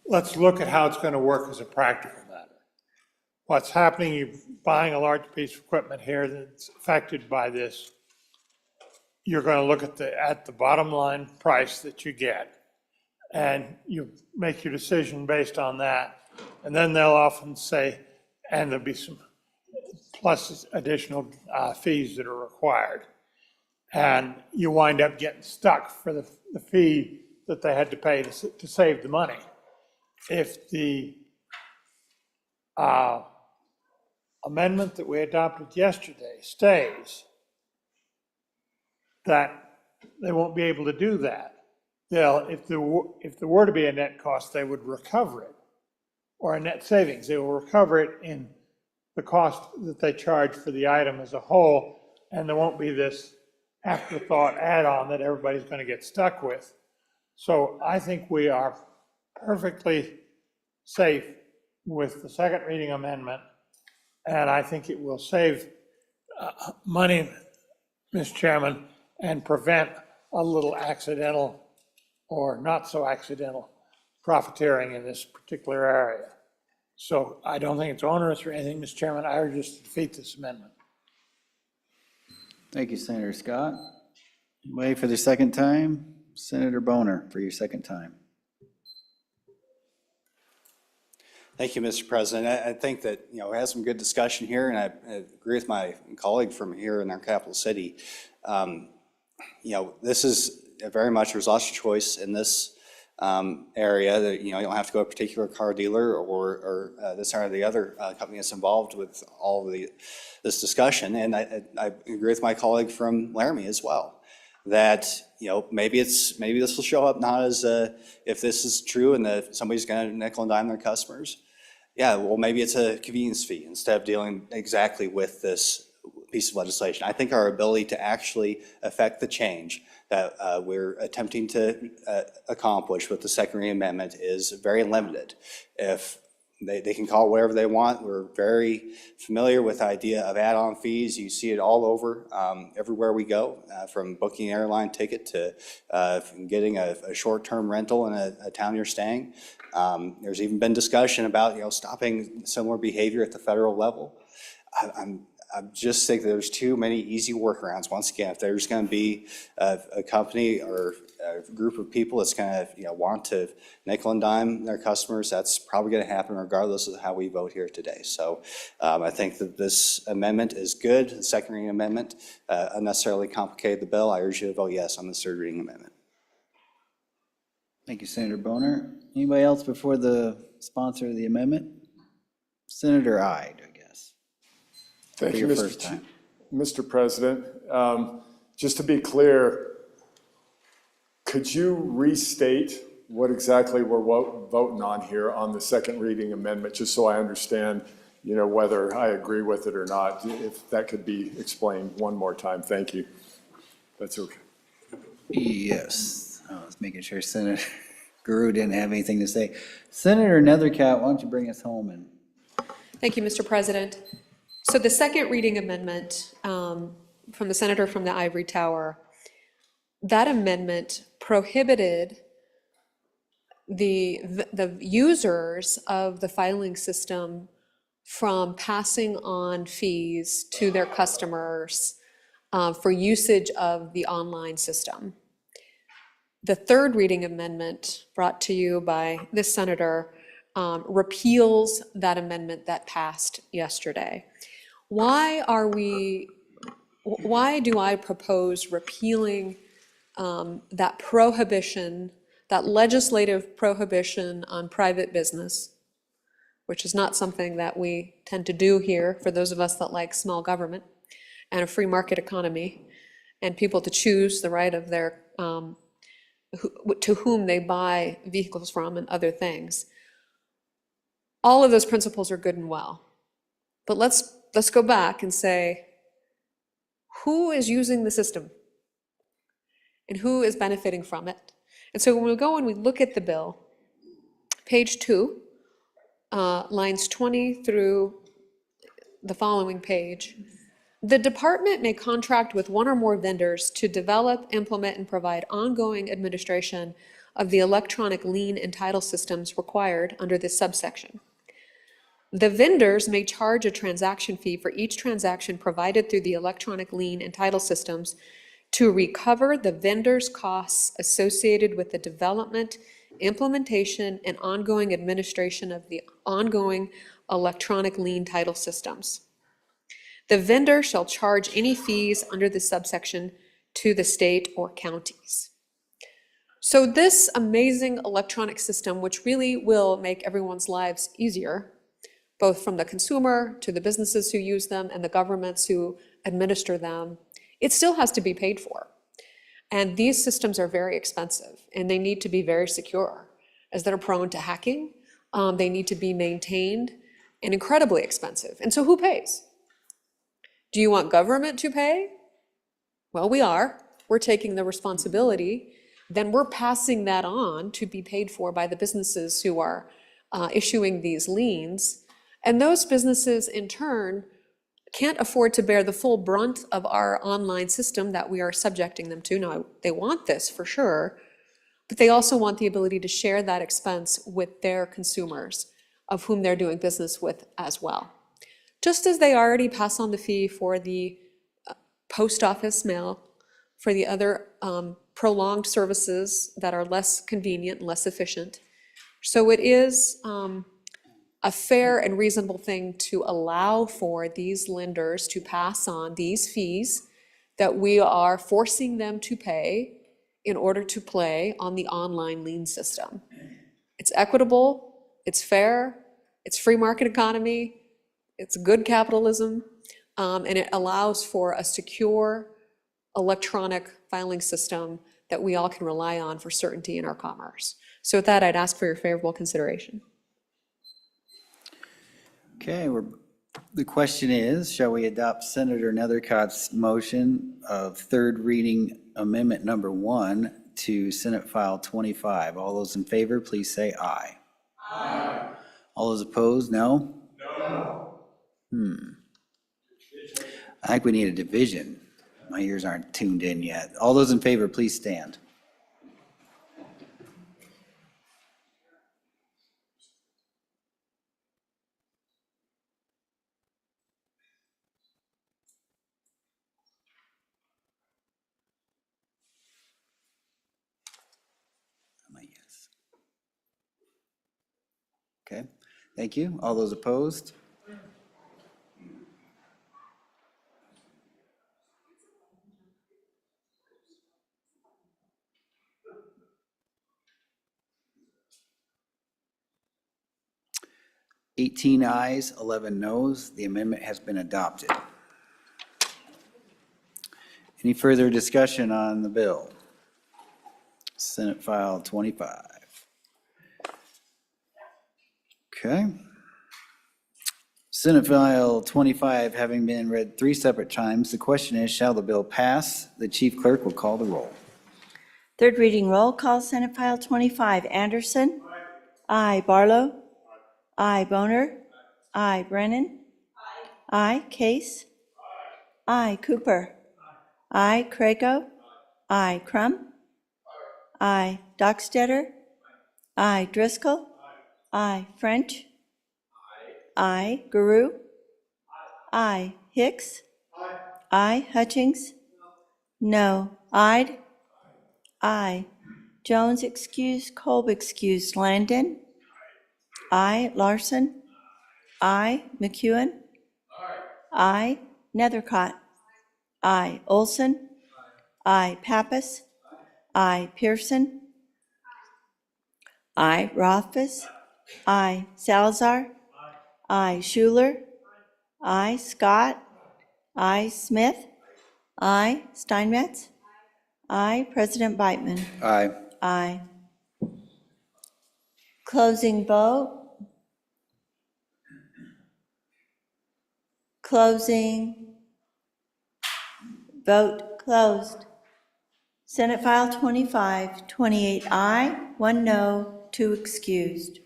let's look at how it's going to work as a practical matter. What's happening, you're buying a large piece of equipment here that's affected by this. You're going to look at the bottom line price that you get, and you make your decision based on that. And then they'll often say, and there'll be some plus additional fees that are required. And you wind up getting stuck for the fee that they had to pay to save the money. If the amendment that we adopted yesterday stays, that they won't be able to do that. If there were to be a net cost, they would recover it, or a net savings. They will recover it in the cost that they charge for the item as a whole, and there won't be this afterthought add-on that everybody's going to get stuck with. So I think we are perfectly safe with the second reading amendment, and I think it will save money, Mr. Chairman, and prevent a little accidental or not so accidental profiteering in this particular area. So I don't think it's onerous or anything, Mr. Chairman. I urge us to defeat this amendment. Thank you, Senator Scott. Wait for the second time. Senator Boner, for your second time. Thank you, Mr. President. I think that, we had some good discussion here, and I agree with my colleague from here in our capital city. This is very much, there's lots of choice in this area that, you don't have to go to a particular car dealer or this or the other company that's involved with all of this discussion. And I agree with my colleague from Laramie as well, that, maybe this will show up not as if this is true and that somebody's going to nickel and dime their customers. Yeah, well, maybe it's a convenience fee instead of dealing exactly with this piece of legislation. I think our ability to actually affect the change that we're attempting to accomplish with the second reading amendment is very limited. If they can call it whatever they want, we're very familiar with the idea of add-on fees. You see it all over, everywhere we go, from booking an airline ticket to getting a short-term rental in a town you're staying. There's even been discussion about stopping similar behavior at the federal level. I just think there's too many easy workarounds. Once again, if there's going to be a company or a group of people that's going to want to nickel and dime their customers, that's probably going to happen regardless of how we vote here today. So I think that this amendment is good. The second reading amendment unnecessarily complicated the bill. I urge you to vote yes on the third reading amendment. Thank you, Senator Boner. Anybody else before the sponsor of the amendment? Senator Ide, I guess. Thank For you, your first time. Mr. President. Just to be clear, could you restate what exactly we're voting on here on the second reading amendment, just so I understand, whether I agree with it or not? If that could be explained one more time, thank you. That's okay. Yes. I was making sure Senator Guru didn't have anything to say. Senator Nethercott, why don't you bring us home? And Thank you, Mr. President. So the second reading amendment from the senator from the ivory tower, that amendment prohibited the users of the filing system from passing on fees to their customers for usage of the online system. The third reading amendment brought to you by this senator repeals that amendment that passed yesterday. Why do I propose repealing that prohibition, that legislative prohibition on private business, which is not something that we tend to do here for those of us that like small government and a free market economy and people to choose the right of their, to whom they buy vehicles from and other things. All of those principles are good and well. But let's go back and say, who is using the system? And who is benefiting from it? And so when we go and we look at the bill, page 2, lines 20 through the following page, the department may contract with one or more vendors to develop, implement, and provide ongoing administration of the electronic lien and title systems required under this subsection. The vendors may charge a transaction fee for each transaction provided through the electronic lien and title systems to recover the vendor's costs associated with the development, implementation, and ongoing administration of the ongoing electronic lien title systems. The vendor shall charge any fees under this subsection to the state or counties. So this amazing electronic system, which really will make everyone's lives easier, both from the consumer to the businesses who use them and the governments who administer them, it still has to be paid for. And these systems are very expensive and they need to be very secure as they're prone to hacking. They need to be maintained and incredibly expensive. And so who pays? Do you want government to pay? Well, we are. We're taking the responsibility. Then we're passing that on to be paid for by the businesses who are issuing these liens. And those businesses, in turn, can't afford to bear the full brunt of our online system that we are subjecting them to. Now, they want this for sure, but they also want the ability to share that expense with their consumers, of whom they're doing business with as well. Just as they already pass on the fee for the post office mail, for the other prolonged services that are less convenient and less efficient. So it is a fair and reasonable thing to allow for these lenders to pass on these fees that we are forcing them to pay in order to play on the online lien system. It's equitable, it's fair, it's free market economy, it's good capitalism, and it allows for a secure electronic filing system that we all can rely on for certainty in our commerce. So with that, I'd ask for your favorable consideration. okay, the question is, shall we adopt Senator Nethercott's motion of third reading amendment number 1 to Senate File 25? All those in favor, please say aye. Aye. All those opposed, no? No. I think we need a division. My ears aren't tuned in yet. All those in favor, please stand. Yes. Okay, thank you. All those opposed? Eighteen ayes, 11 noes. The amendment has been adopted. Any further discussion on the bill? Senate File 25. Okay. Senate File 25 having been read 3 separate times, the question is, shall the bill pass? The chief clerk will call the roll. Third reading roll call, Senate File 25, Anderson. Aye. Barlow. Aye. Boner. Aye. Brennan. Aye. Case. Aye. Cooper. Aye. Crago. Aye. Crum. Aye. Dockstetter. Aye. Driscoll. Aye. French. Aye. Guru. Aye. Hicks. Aye. Hutchings. No. Ayed. Aye. Jones excused. Kolb excused. Landon. Aye. Larson. Aye. McEwen. Aye. Nethercott. Aye. Olson. Aye. Pappas. Aye. Pearson. Aye. Rothfuss. Aye. Salazar. Aye. Schuler. Aye. Scott. Aye. Smith. Aye. Steinmetz. Aye. President Beitman. Aye. Aye. Closing vote. Closing. Vote closed. Senate File 25, 28 aye, 1 no, 2 excused.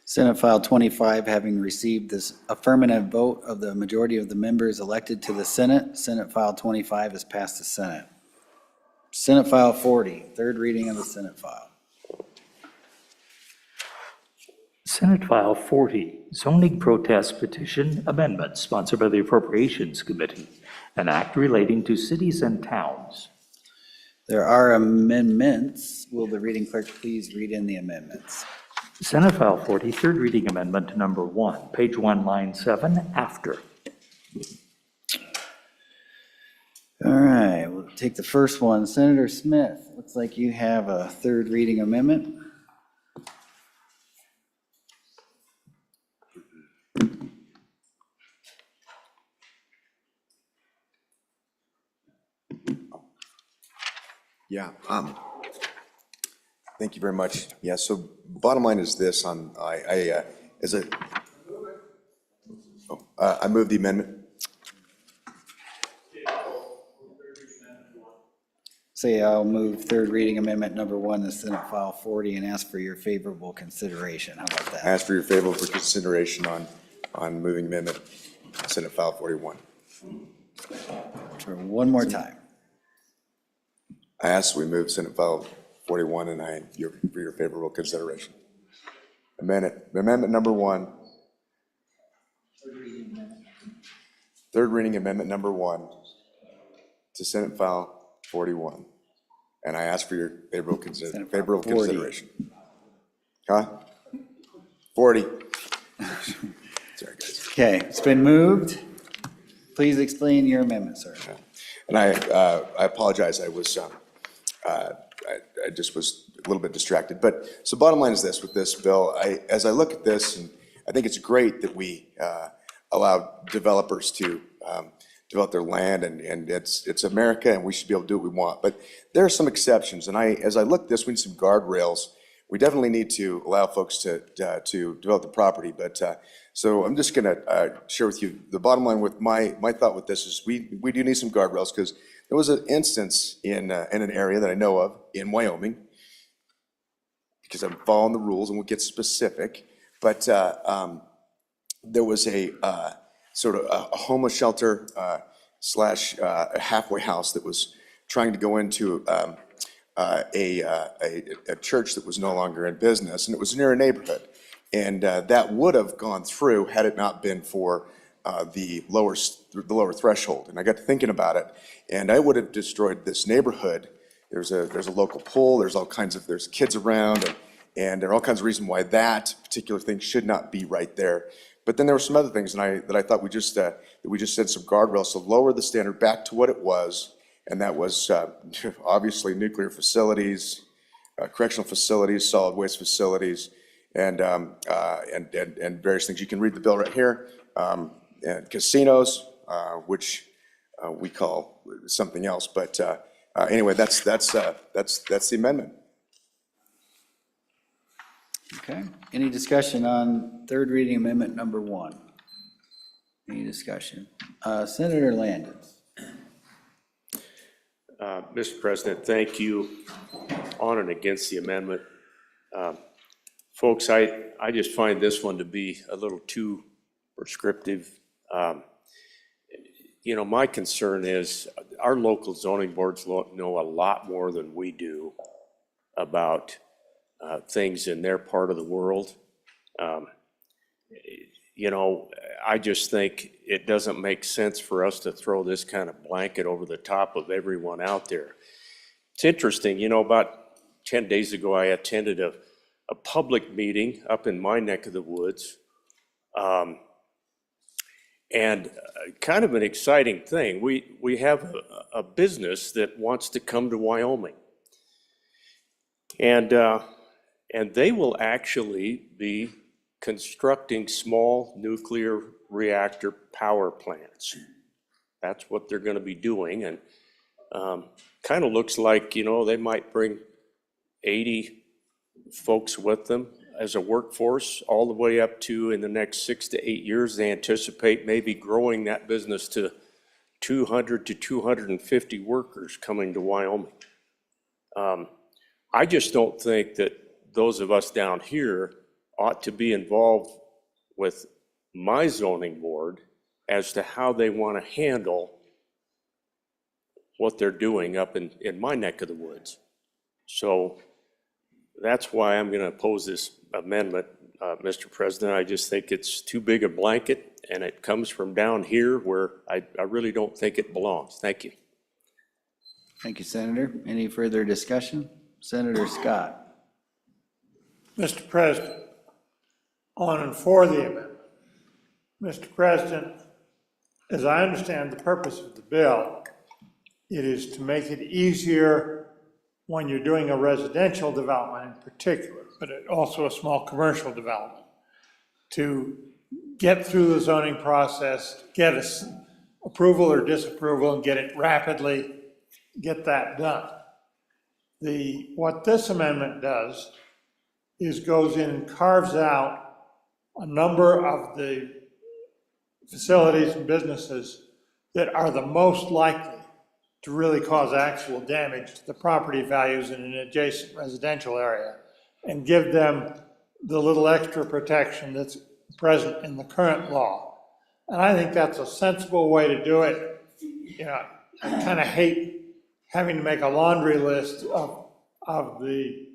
Senate File 25, having received this affirmative vote of the majority of the members elected to the Senate, Senate File 25 is passed to Senate. Senate File 40, third reading of the Senate file. Senate File 40, zoning protest petition amendment sponsored by the Appropriations Committee, an act relating to cities and towns. There are amendments. Will the reading clerk please read in the amendments? Senate File 40, third reading amendment number 1, page 1, line 7, after. All right, we'll take the first one. Senator Smith, looks like you have a third reading amendment. Yeah, thank you very much. Yeah, so bottom line is this on, I move the amendment. Say I'll move third reading amendment number 1 to Senate File 40 and ask for your favorable consideration. How about I that? ask for your favorable consideration on moving amendment, Senate File 41. For one more time. I ask we move Senate File 41 and for your favorable consideration. Amendment number 1. Third reading amendment number 1 to Senate File 41. And I ask for your favorable consideration. Huh? 40. Sorry, guys. Okay, it's been moved. Please explain your amendment, sir. And I apologize, I was, I just was a little bit distracted. But, so bottom line is this, with this bill, as I look at this, and I think it's great that we allow developers to develop their land, and it's America, and we should be able to do what we want. But there are some exceptions, and as I look at this, we need some guardrails. We definitely need to allow folks to develop the property, but, so I'm just gonna share with you, the bottom line with my thought with this is we do need some guardrails, because there was an instance in an area that I know of in Wyoming, because I'm following the rules and we'll get specific, but there was a sort of a homeless shelter slash a halfway house that was trying to go into a church that was no longer in business, and it was near a neighborhood. And that would have gone through had it not been for the lower threshold. And I got to thinking about it, and I would have destroyed this neighborhood. There's a local pool, there's kids around, and there are all kinds of reasons why that particular thing should not be right there. But then there were some other things that I thought we just said some guardrails to lower the standard back to what it was, and that was obviously nuclear facilities, correctional facilities, solid waste facilities, and various things. You can read the bill right here. And casinos, which we call something else, but anyway, that's the amendment. Okay, any discussion on third reading amendment number 1? Any discussion? Senator Landon. Mr. President, thank you. On and against the amendment. Folks, I just find this one to be a little too prescriptive. My concern is our local zoning boards know a lot more than we do about things in their part of the world. I just think it doesn't make sense for us to throw this kind of blanket over the top of everyone out there. It's interesting, about 10 days ago, I attended a public meeting up in my neck of the woods. And kind of an exciting thing. We have a business that wants to come to Wyoming. And they will actually be constructing small nuclear reactor power plants. That's what they're going to be doing. And kind of looks like, they might bring 80 folks with them as a workforce, all the way up to, in the next 6 to 8 years, they anticipate maybe growing that business to 200 to 250 workers coming to Wyoming. I just don't think that those of us down here ought to be involved with my zoning board as to how they want to handle what they're doing up in my neck of the woods. So that's why I'm going to oppose this amendment, Mr. President. I just think it's too big a blanket, and it comes from down here where I really don't think it belongs. Thank you. Thank you, Senator. Any further discussion? Senator Scott. Mr. President, on and for the amendment. Mr. President, as I understand the purpose of the bill, it is to make it easier when you're doing a residential development in particular, but also a small commercial development, to get through the zoning process, get approval or disapproval, and get it rapidly, get that done. What this amendment does is goes in and carves out a number of the facilities and businesses that are the most likely to really cause actual damage to the property values in an adjacent residential area, and give them the little extra protection that's present in the current law. And I think that's a sensible way to do it. I kind of hate having to make a laundry list of the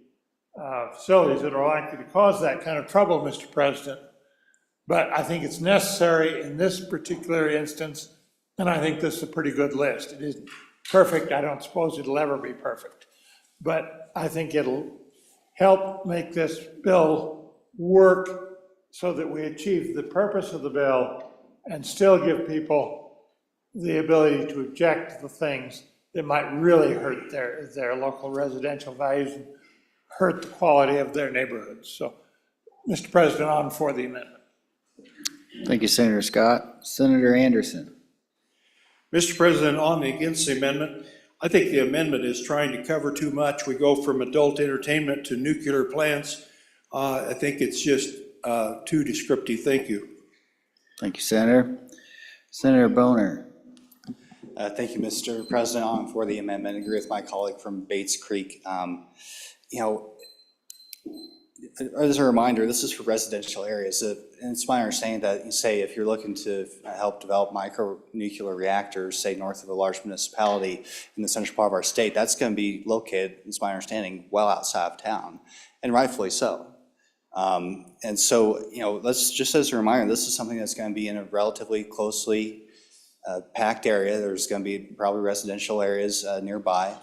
facilities that are likely to cause that kind of trouble, Mr. President. But I think it's necessary in this particular instance, and I think this is a pretty good list. It isn't perfect. I don't suppose it'll ever be perfect. But I think it'll help make this bill work so that we achieve the purpose of the bill and still give people the ability to object to the things that might really hurt their local residential values and hurt the quality of their neighborhoods. So, Mr. President, I'm for the amendment. Thank you, Senator Scott. Senator Anderson. Mr. President, on and against the amendment, I think the amendment is trying to cover too much. We go from adult entertainment to nuclear plants. I think it's just too descriptive. Thank you. Thank you, Senator. Senator Boner. Thank you, Mr. President. On for the amendment. I agree with my colleague from Bates Creek. As a reminder, this is for residential areas. And it's my understanding that, say, if you're looking to help develop micro-nuclear reactors, say, north of a large municipality in the central part of our state, that's going to be located, it's my understanding, well outside of town, and rightfully so. And so, let's just as a reminder, this is something that's going to be in a relatively closely packed area. There's going to be probably residential areas nearby.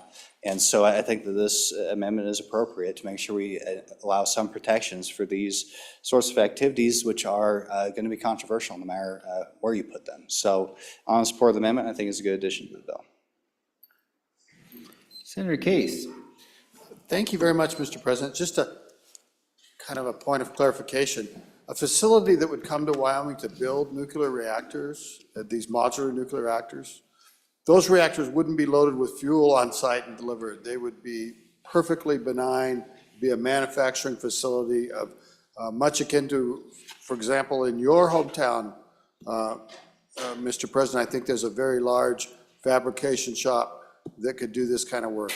And so I think that this amendment is appropriate to make sure we allow some protections for these sorts of activities, which are going to be controversial no matter where you put them. So on support of the amendment, I think it's a good addition to the bill. Senator Case. Thank you very much, Mr. President. Just a kind of a point of clarification. A facility that would come to Wyoming to build nuclear reactors, these modular nuclear reactors, those reactors wouldn't be loaded with fuel on site and delivered. They would be perfectly benign, be a manufacturing facility of much akin to, for example, in your hometown, Mr. President, I think there's a very large fabrication shop that could do this kind of work.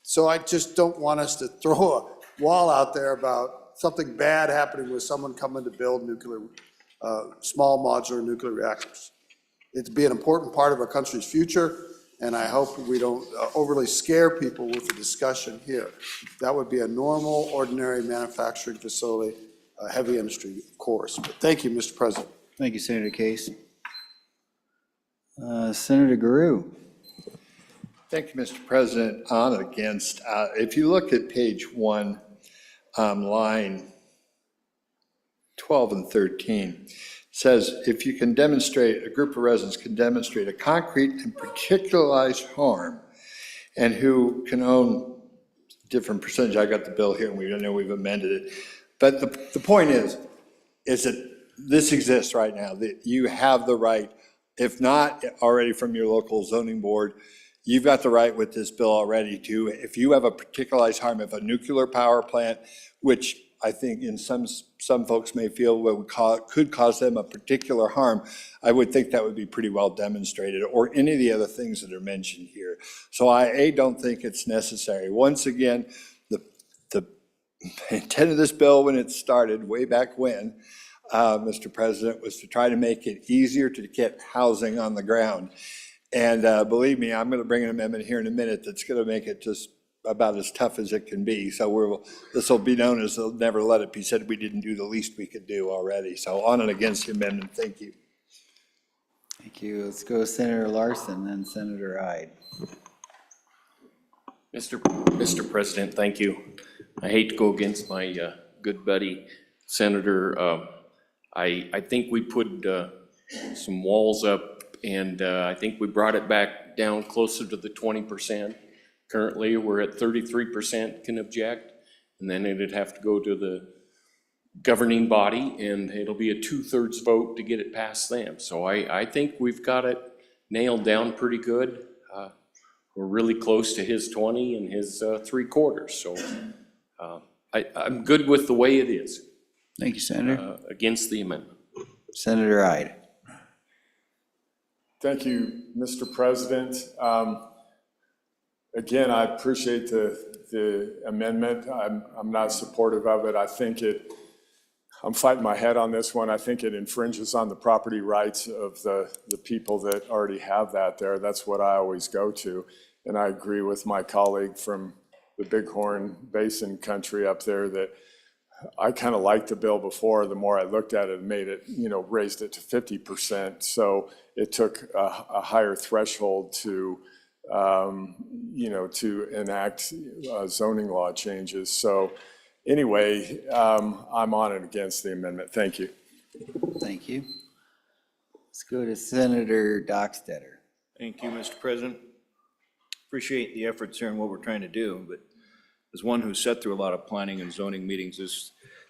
So I just don't want us to throw a wall out there about something bad happening with someone coming to build small modular nuclear reactors. It'd be an important part of our country's future, and I hope we don't overly scare people with the discussion here. That would be a normal, ordinary manufacturing facility, heavy industry, of course. But thank you, Mr. President. Thank you, Senator Case. Senator Guru. Thank you, Mr. President. On and against, if you look at page 1, line 12 and 13, says if you can demonstrate, a group of residents can demonstrate a concrete and particularized harm, and who can own different percentage. I got the bill here, and we know we've amended it. But the point is that this exists right now, that you have the right, if not already from your local zoning board, you've got the right with this bill already to, if you have a particularized harm, if a nuclear power plant, which I think in some folks may feel could cause them a particular harm, I would think that would be pretty well demonstrated, or any of the other things that are mentioned here. So I don't think it's necessary. Once again, the intent of this bill when it started way back when, Mr. President, was to try to make it easier to get housing on the ground. And believe me, I'm going to bring an amendment here in a minute that's going to make it just about as tough as it can be. So this will be known as they'll never let it be said we didn't do the least we could do already. So on and against the amendment. Thank you. Thank you. Let's go Senator Larson, then Senator Ide. Mr. President, thank you. I hate to go against my good buddy, Senator. I think we put some walls up, and I think we brought it back down closer to the 20%. Currently, we're at 33% can object, and then it'd have to go to the governing body, and it'll be a 2/3 vote to get it past them. So I think we've got it nailed down pretty good. We're really close to his 20 and his 3/4. So I'm good with the way it is. Thank you, Senator. Against the amendment. Senator Ide. Thank you, Mr. President. Again, I appreciate the amendment. I'm not supportive of it. I think I'm fighting my head on this one. I think it infringes on the property rights of the people that already have that there. That's what I always go to. And I agree with my colleague from the Bighorn Basin country up there that I kind of liked the bill before. The more I looked at it, it made it, raised it to 50%. So it took a higher threshold to enact zoning law changes. So anyway, I'm on and against the amendment. Thank you. Thank you. Let's go to Senator Dockstetter. Thank you, Mr. President. Appreciate the efforts here and what we're trying to do, but as one who's sat through a lot of planning and zoning meetings,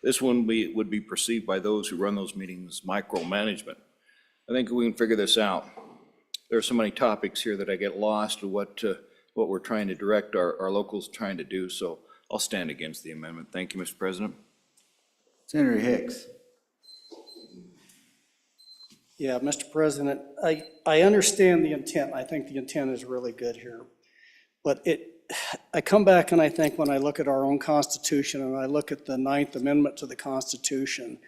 this one would be perceived by those who run those meetings as micromanagement. I think we can figure this out. There are so many topics here that I get lost to what we're trying to direct our locals trying to do, so I'll stand against the amendment. Thank you, Mr. President. Senator Hicks. Yeah, Mr. President, I understand the intent. I think the intent is really good here. But I come back and I think when I look at our own Constitution and I look at the 9th Amendment to the Constitution,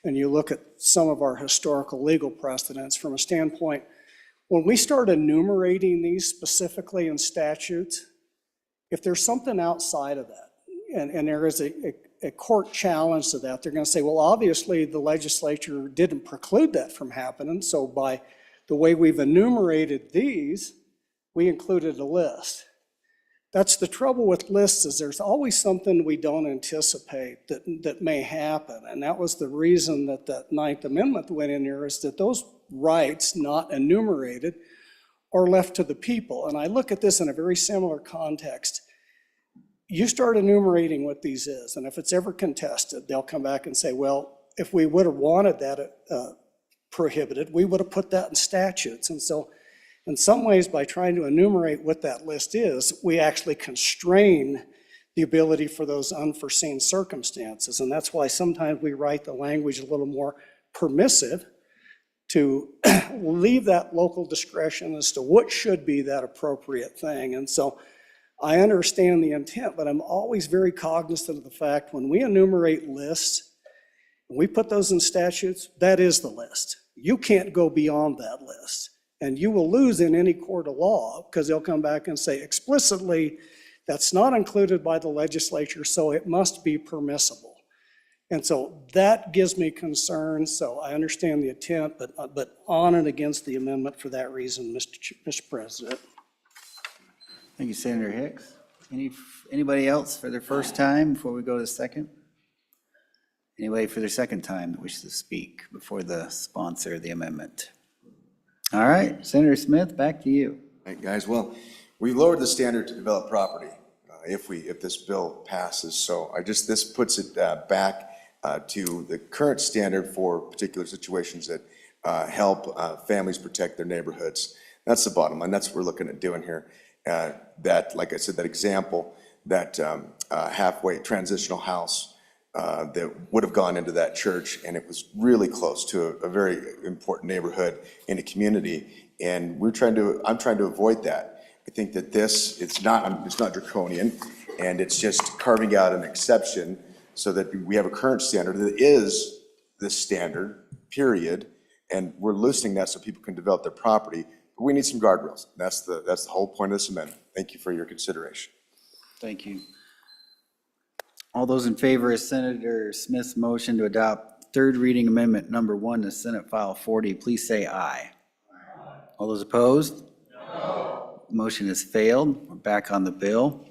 and you look at some of our historical legal precedents from a standpoint, when we start enumerating these specifically in statutes, if there's something outside of that, and there is a court challenge to that, they're going to say, well, obviously the legislature didn't preclude that from happening, so by the way we've enumerated these, we included a list. That's the trouble with lists, is there's always something we don't anticipate that may happen, and that was the reason that that 9th Amendment went in there, is that those rights not enumerated are left to the people. And I look at this in a very similar context. You start enumerating what these is, and if it's ever contested, they'll come back and say, well, if we would have wanted that prohibited, we would have put that in statutes. And so in some ways, by trying to enumerate what that list is, we actually constrain the ability for those unforeseen circumstances. And that's why sometimes we write the language a little more permissive to leave that local discretion as to what should be that appropriate thing. And so I understand the intent, but I'm always very cognizant of the fact when we enumerate lists, we put those in statutes, that is the list. You can't go beyond that list. And you will lose in any court of law because they'll come back and say explicitly, that's not included by the legislature, so it must be permissible. And so that gives me concern. So I understand the intent, but on and against the amendment for that reason, Mr. President. Thank you, Senator Hicks. Anybody else for their first time before we go to the second? Anybody for their second time that wishes to speak before the sponsor of the amendment? All right, Senator Smith, back to you. All right, guys, well, we lowered the standard to develop property if this bill passes. So this puts it back to the current standard for particular situations that help families protect their neighborhoods. That's the bottom line. That's what we're looking at doing here. That, like I said, that example, that halfway transitional house that would have gone into that church, and it was really close to a very important neighborhood in a community, and I'm trying to avoid that. I think that it's not draconian, and it's just carving out an exception so that we have a current standard that is the standard, period, and we're loosening that so people can develop their property. But we need some guardrails. That's the whole point of this amendment. Thank you for your consideration. Thank you. All those in favor of Senator Smith's motion to adopt third reading amendment number 1 to Senate File 40, please say aye. All those opposed? No. Motion has failed. We're back on the bill.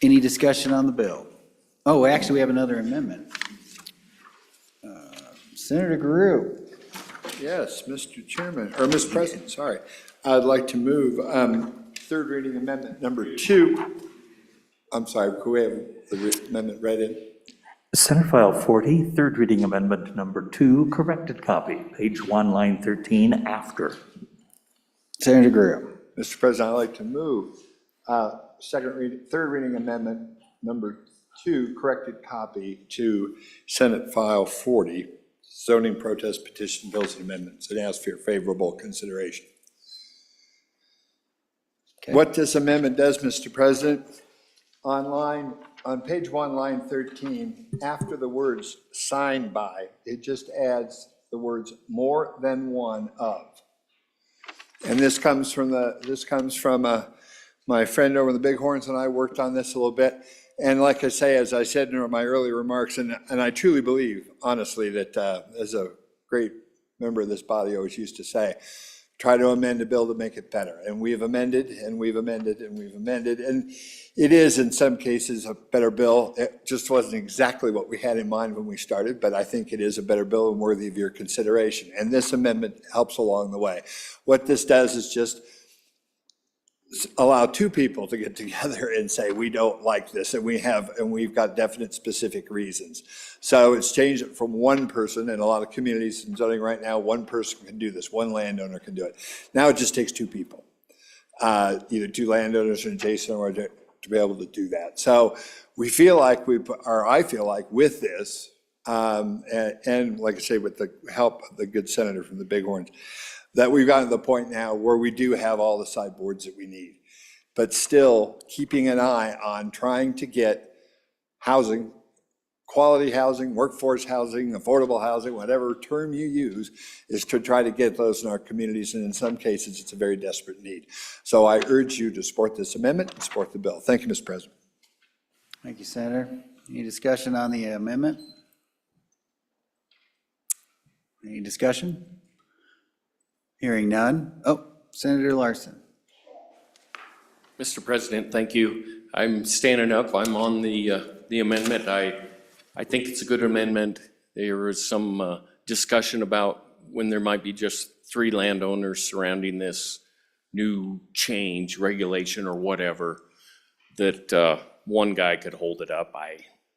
Any discussion on the bill? Oh, actually, we have another amendment. Senator Guru. Yes, Mr. Chairman, or Mr. President, sorry. I'd like to move third reading amendment number 2. I'm sorry, could we have the amendment read in? Senate File 40, third reading amendment number 2, corrected copy, page 1, line 13, after. Senator Guru. Mr. President, I'd like to move third reading amendment number 2, corrected copy to Senate File 40, zoning protest petition bills and amendments, and ask for your favorable consideration. Okay. What this amendment does, Mr. President, on page 1, line 13, after the words signed by, it just adds the words more than one of. And this comes from my friend over the Bighorns, and I worked on this a little bit. And like I say, as I said in my earlier remarks, and I truly believe, honestly, that as a great member of this body always used to say, try to amend a bill to make it better. And we've amended, and we've amended, and we've amended. And it is, in some cases, a better bill. It just wasn't exactly what we had in mind when we started, but I think it is a better bill and worthy of your consideration. And this amendment helps along the way. What this does is just allow two people to get together and say, we don't like this, and we've got definite specific reasons. So it's changed it from one person. In a lot of communities in zoning right now, one person can do this, one landowner can do it. Now it just takes two people, either two landowners or adjacent, or to be able to do that. So we feel like I feel like with this, and like I say, with the help of the good senator from the Bighorns, that we've gotten to the point now where we do have all the sideboards that we need, but still keeping an eye on trying to get housing, quality housing, workforce housing, affordable housing, whatever term you use, is to try to get those in our communities, and in some cases, it's a very desperate need. So I urge you to support this amendment and support the bill. Thank you, Mr. President. Thank you, Senator. Any discussion on the amendment? Any discussion? Hearing none. Oh, Senator Larson. Mr. President, thank you. I'm standing up. I'm on the amendment. I think it's a good amendment. There was some discussion about when there might be just 3 landowners surrounding this new change, regulation, or whatever, that one guy could hold it up.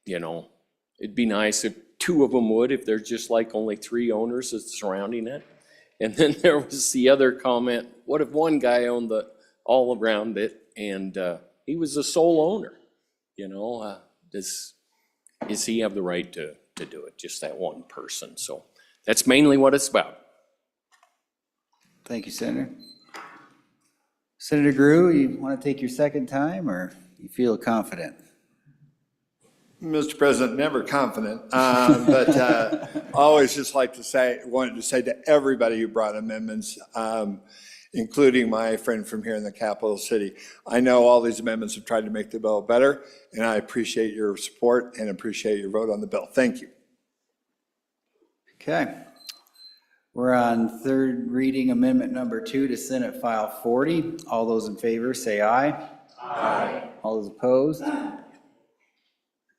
It'd be nice if 2 of them would, if there's just like only 3 owners that's surrounding it. And then there was the other comment, what if one guy owned all around it and he was the sole owner? Does he have the right to do it, just that one person? So That's mainly what it's about. Thank you, Senator. Senator Grew, you want to take your second time, or you feel confident? Mr. President, never confident, but always just like to say, wanted to say to everybody who brought amendments, including my friend from here in the capital city, I know all these amendments have tried to make the bill better, and I appreciate your support and appreciate your vote on the bill. Thank you. Okay. We're on third reading amendment number 2 to Senate File 40. All those in favor say aye. Aye. All those opposed?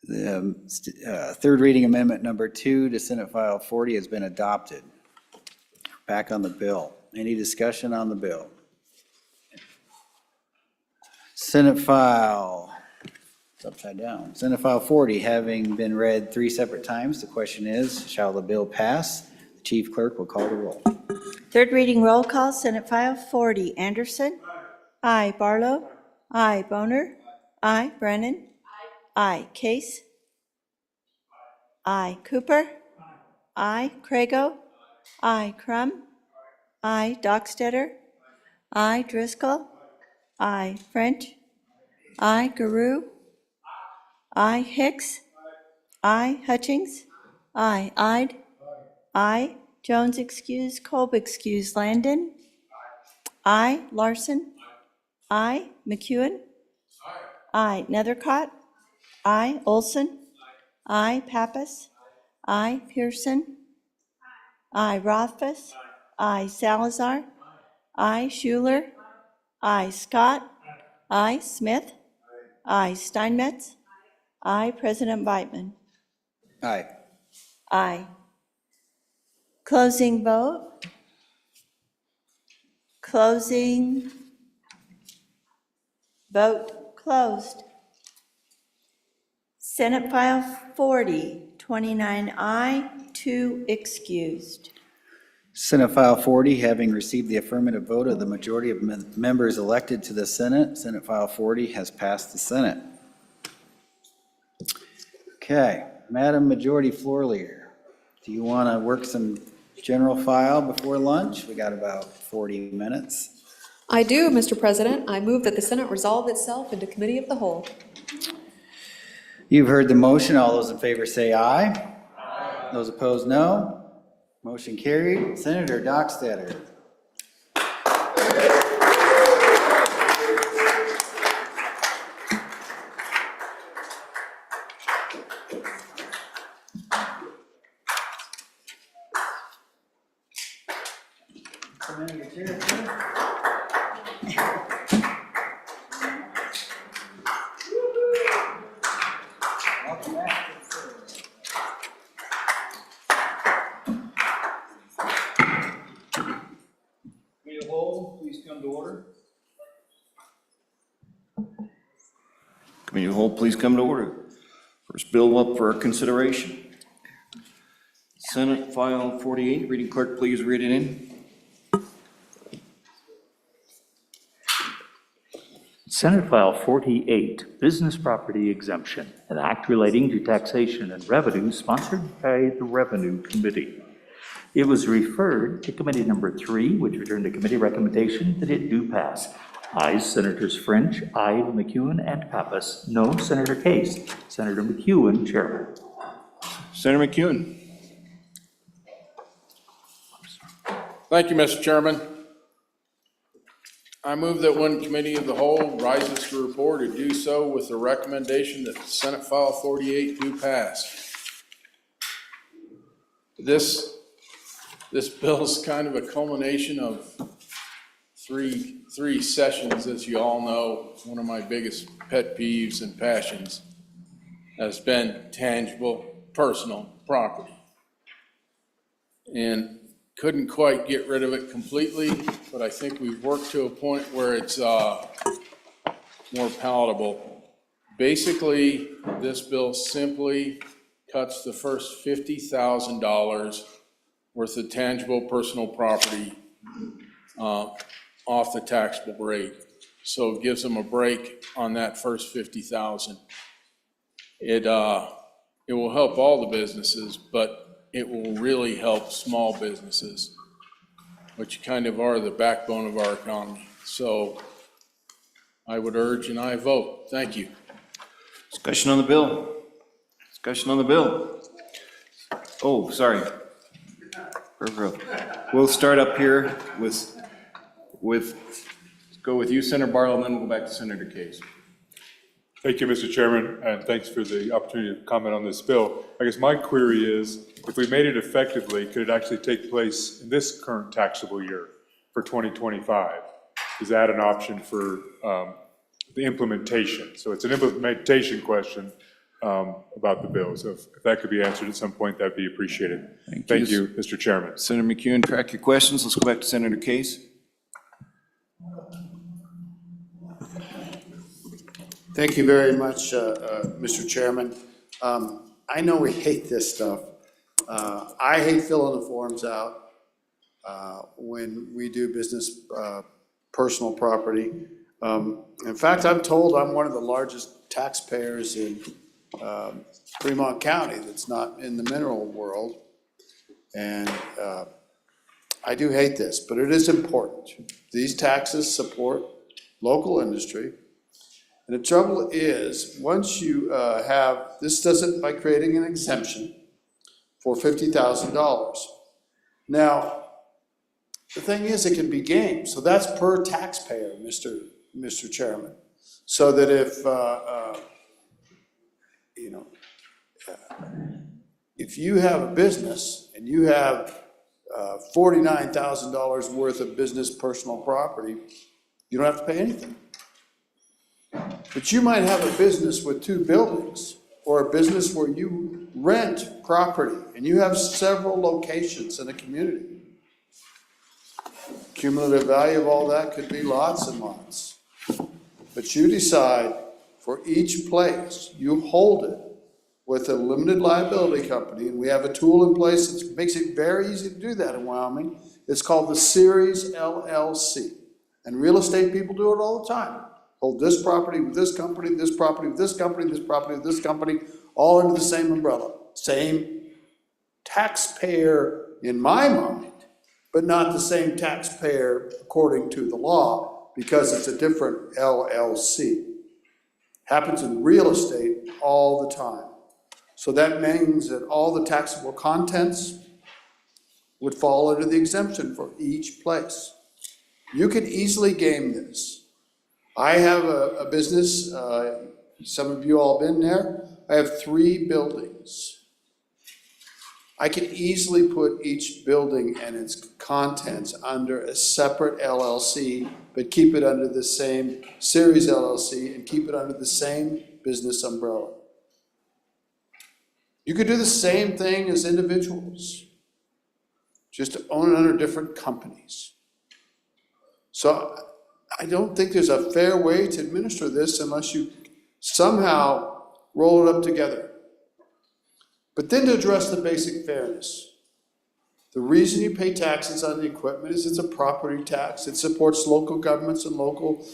The third reading amendment number 2 to Senate File 40 has been adopted. Back on the bill. Any discussion on the bill? Senate File, it's upside down. Senate File 40 having been read 3 separate times, the question is, shall the bill pass? The Chief Clerk will call the roll. Third reading roll call, Senate File 40. Anderson? Aye. Barlow? Aye. Boner? Aye. Brennan? Aye. Case? Aye. Cooper? Aye. Crago? Aye. Crum? Aye. Dockstetter? Aye. Driscoll? Aye. French? Aye. Garou? Aye. Hicks? Aye. Hutchings? Aye. Ide? Aye. Jones excused. Kolb excused. Landon? Aye. Larson? Aye. McEwen? Aye. Nethercott? Aye. Olson? Aye. Pappas? Aye. Pearson? Aye. Rothfuss? Aye. Salazar? Aye. Schuler? Aye. Scott? Aye. Smith? Aye. Steinmetz? Aye. President Beitman? Aye. Aye. Closing vote. Closing. Vote closed. Senate File 40, 29 aye, 2 excused. Senate File 40 having received the affirmative vote of the majority of members elected to the Senate, Senate File 40 has passed the Senate. Okay, Madam Majority Floor Leader, do you want to work some general file before lunch? We got about 40 minutes. I do, Mr. President. I move that the Senate resolve itself into committee of the whole. You've heard the motion. All those in favor say aye. Aye. Those opposed, no. Motion carried. Senator Dockstetter. Come in your chair, sir. Welcome back. Committee of the whole, please come to order. Committee of the whole, please come to order. First bill up for consideration. Senate File 48, reading clerk, please read it in. Senate File 48, Business Property Exemption, an act relating to taxation and revenue sponsored by the Revenue Committee. It was referred to Committee Number 3, which returned a committee recommendation that it do pass. Ayes, Senators French, Ide, McEwen, and Pappas. No, Senator Case. Senator McEwen, Chairman. Senator McEwen. Thank you, Mr. Chairman. I move that when committee of the whole rises to report, it do so with the recommendation that Senate File 48 do pass. This bill is kind of a culmination of three sessions, as you all know. One of my biggest pet peeves and passions has been tangible personal property. And couldn't quite get rid of it completely, but I think we've worked to a point where it's more palatable. Basically, this bill simply cuts the first $50,000 worth of tangible personal property off the taxable rate. So it gives them a break on that first $50,000. It will help all the businesses, but it will really help small businesses, which kind of are the backbone of our economy. So I would urge and I vote. Thank you. Discussion on the bill. Discussion on the bill. Oh, sorry. We'll start up here with, go with you, Senator Barlow, and then we'll go back to Senator Case. Thank you, Mr. Chairman, and thanks for the opportunity to comment on this bill. I guess my query is, if we made it effectively, could it actually take place in this current taxable year for 2025? Is that an option for the implementation? So it's an implementation question about the bill. So if that could be answered at some point, that'd be appreciated. Thank you, Mr. Chairman. Senator McEwen, track your questions. Let's go back to Senator Case. Thank you very much, Mr. Chairman. I know we hate this stuff. I hate filling the forms out when we do business personal property. In fact, I'm told I'm one of the largest taxpayers in Fremont County that's not in the mineral world. And I do hate this, but it is important. These taxes support local industry. And the trouble is, once you this does it by creating an exemption for $50,000. Now, the thing is, it can be gamed. So that's per taxpayer, Mr. Chairman. So that if you have a business and you have $49,000 worth of business personal property, you don't have to pay anything. But you might have a business with 2 buildings, or a business where you rent property and you have several locations in a community. Cumulative value of all that could be lots and lots. But you decide for each place, you hold it with a limited liability company, and we have a tool in place that makes it very easy to do that in Wyoming. It's called the Series LLC. And real estate people do it all the time. Hold this property with this company, this property with this company, this property with this company, all under the same umbrella. Same taxpayer in my mind, but not the same taxpayer according to the law, because it's a different LLC. Happens in real estate all the time. So that means that all the taxable contents would fall under the exemption for each place. You can easily game this. I have a business, some of you all been there. I have 3 buildings. I can easily put each building and its contents under a separate LLC, but keep it under the same Series LLC and keep it under the same business umbrella. You could do the same thing as individuals, just own it under different companies. So I don't think there's a fair way to administer this unless you somehow roll it up together. But then to address the basic fairness, the reason you pay taxes on the equipment is it's a property tax. It supports local governments and local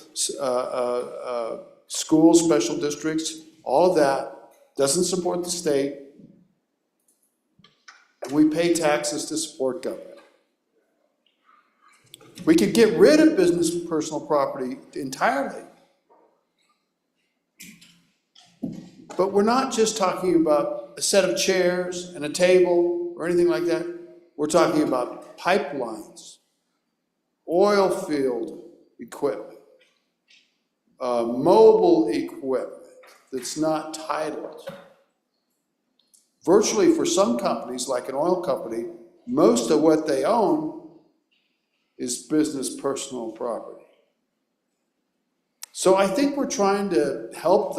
schools, special districts, all of that. Doesn't support the state. And we pay taxes to support government. We could get rid of business personal property entirely. But we're not just talking about a set of chairs and a table or anything like that. We're talking about pipelines, oil field equipment, mobile equipment that's not titled. Virtually for some companies, like an oil company, most of what they own is business personal property. So I think we're trying to help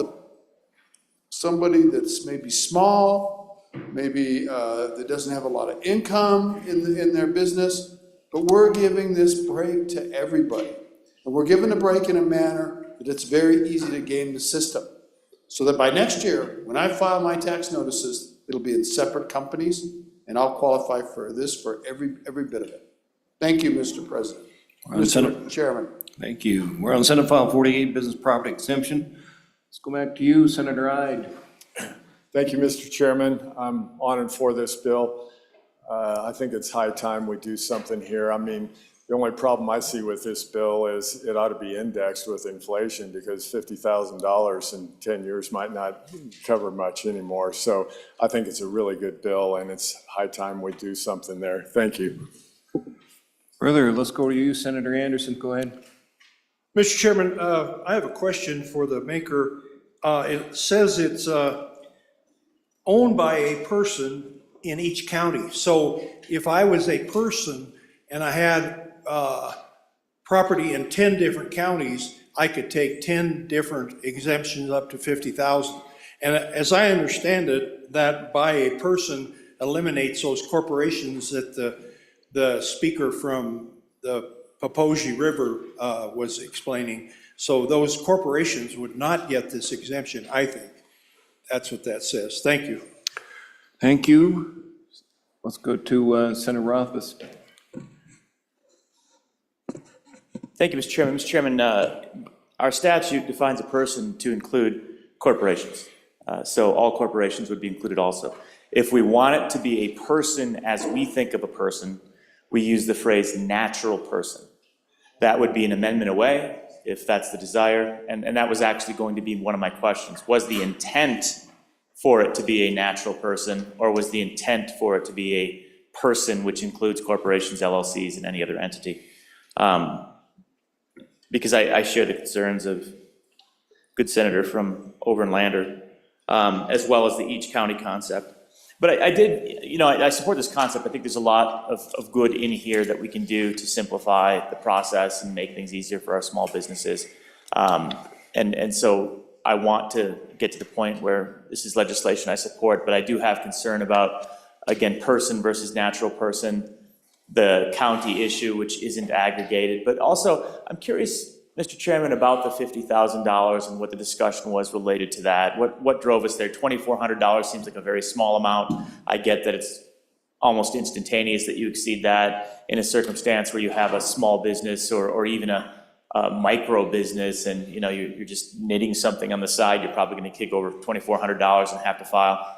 somebody that's maybe small, maybe that doesn't have a lot of income in their business, but we're giving this break to everybody. And we're giving a break in a manner that it's very easy to game the system. So that by next year, when I file my tax notices, it'll be in separate companies, and I'll qualify for this for every bit of it. Thank you, Mr. President. Mr. Chairman. Thank you. We're on Senate File 48, Business Property Exemption. Let's go back to you, Senator Ide. Thank you, Mr. Chairman. I'm on and for this bill. I think it's high time we do something here. I mean, the only problem I see with this bill is it ought to be indexed with inflation because $50,000 in 10 years might not cover much anymore. So I think it's a really good bill, and it's high time we do something there. Thank you. Further, let's go to you, Senator Anderson, go ahead. Mr. Chairman, I have a question for the maker. It says it's owned by a person in each county. So if I was a person and I had property in 10 different counties, I could take 10 different exemptions up to 50,000. And as I understand it, that by a person eliminates those corporations that the speaker from the Papoji River was explaining. So those corporations would not get this exemption, I think. That's what that says. Thank you. Thank you. Let's go to Senator Rothfuss. Thank you, Mr. Chairman. Mr. Chairman, our statute defines a person to include corporations. So all corporations would be included also. If we want it to be a person as we think of a person, we use the phrase natural person. That would be an amendment away, if that's the desire. And that was actually going to be one of my questions. Was the intent for it to be a natural person, or was the intent for it to be a person which includes corporations, LLCs, and any other entity? Because I share the concerns of good senator from over in Lander, as well as the each county concept. But I did, I support this concept. I think there's a lot of good in here that we can do to simplify the process and make things easier for our small businesses. And so I want to get to the point where this is legislation I support, but I do have concern about, again, person versus natural person, the county issue, which isn't aggregated. But also, I'm curious, Mr. Chairman, about the $50,000 and what the discussion was related to that. What drove us there? $2,400 seems like a very small amount. I get that it's almost instantaneous that you exceed that in a circumstance where you have a small business or even a micro business, and you're just knitting something on the side. You're probably going to kick over $2,400 and have to file.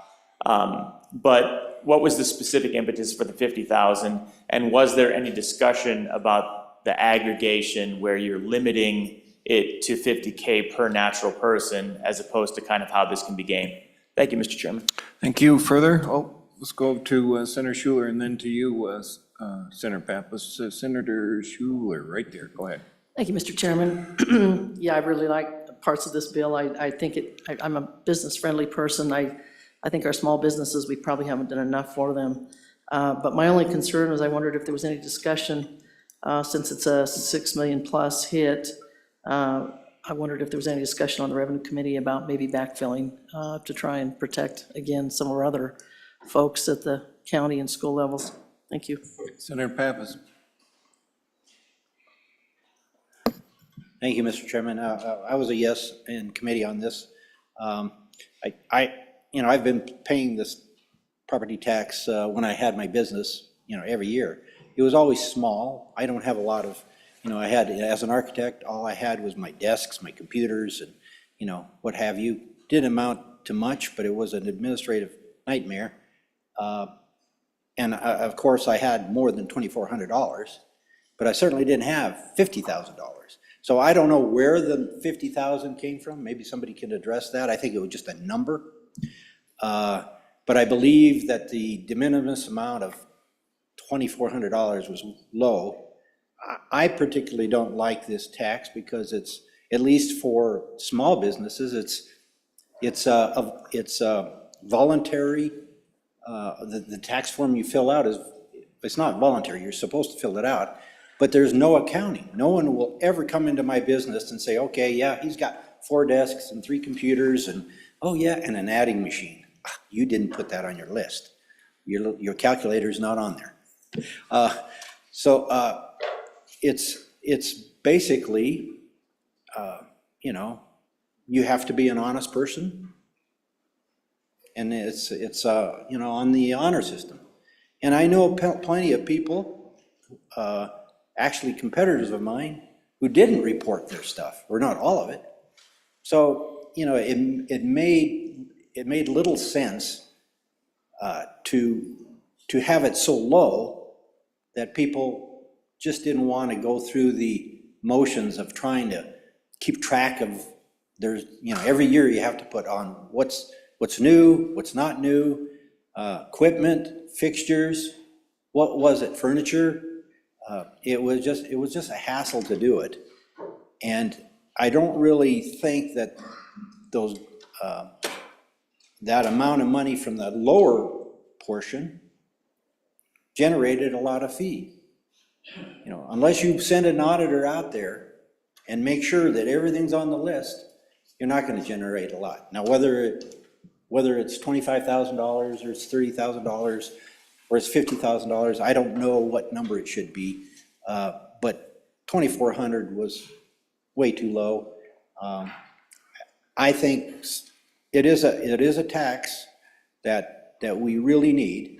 But what was the specific impetus for the $50,000? And was there any discussion about the aggregation where you're limiting it to $50K per natural person as opposed to kind of how this can be gained? Thank you, Mr. Chairman. Thank you. Further? Let's go to Senator Schuler and then to you, Senator Pappas. Senator Schuler, right there. Go ahead. Thank you, Mr. Chairman. Yeah, I really like parts of this bill. I think I'm a business-friendly person. I think our small businesses, we probably haven't done enough for them. But my only concern was I wondered if there was any discussion, since it's a 6 million plus hit, I wondered if there was any discussion on the Revenue Committee about maybe backfilling to try and protect, again, some of our other folks at the county and school levels. Thank you. Senator Pappas. Thank you, Mr. Chairman. I was a yes in committee on this. I've been paying this property tax when I had my business, every year. It was always small. I don't have a lot of, I had, as an architect, all I had was my desks, my computers, and, what have you. Didn't amount to much, but it was an administrative nightmare. And of course, I had more than $2,400, but I certainly didn't have $50,000. So I don't know where the 50,000 came from. Maybe somebody can address that. I think it was just a number. But I believe that the de minimis amount of $2,400 was low. I particularly don't like this tax because it's, at least for small businesses, it's voluntary. The tax form you fill out it's not voluntary. You're supposed to fill it out. But there's no accounting. No one will ever come into my business and say, okay, yeah, he's got 4 desks and 3 computers and, oh yeah, and an adding machine. You didn't put that on your list. Your calculator's not on there. It's basically, you have to be an honest person. And it's on the honor system. And I know plenty of people, actually competitors of mine, who didn't report their stuff, or not all of it. So, it made little sense to to have it so low that people just didn't want to go through the motions of trying to keep track of, there's, you know, every year you have to put on what's new, what's not new, equipment, fixtures, what was it, furniture? It was just a hassle to do it. And I don't really think that those, that amount of money from the lower portion generated a lot of fee. You know, unless you send an auditor out there and make sure that everything's on the list, you're not gonna generate a lot. Now, whether it's $25,000 or it's $30,000 or it's $50,000, I don't know what number it should be, but $2,400 was way too low. I think it is a tax that we really need,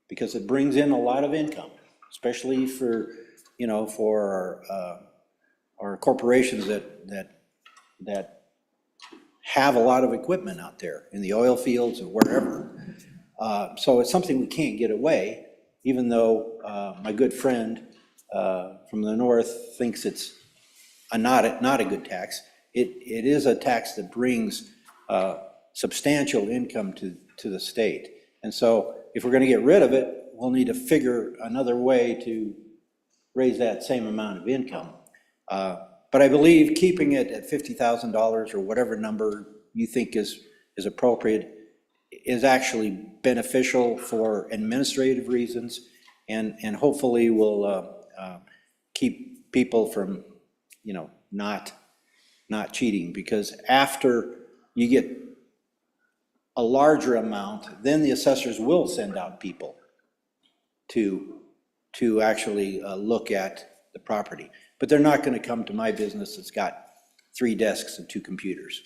because it brings in a lot of income, especially for, you know, for our corporations that have a lot of equipment out there in the oil fields or wherever. So it's something we can't get away, even though my good friend from the north thinks it's not a good tax. It is a tax that brings substantial income to the state. And so if we're going to get rid of it, we'll need to figure another way to raise that same amount of income. But I believe keeping it at $50,000 or whatever number you think is appropriate is actually beneficial for administrative reasons, and hopefully will keep people from, you know, not cheating, because after you get a larger amount, then the assessors will send out people to actually look at the property. But they're not gonna come to my business that's got 3 desks and 2 computers.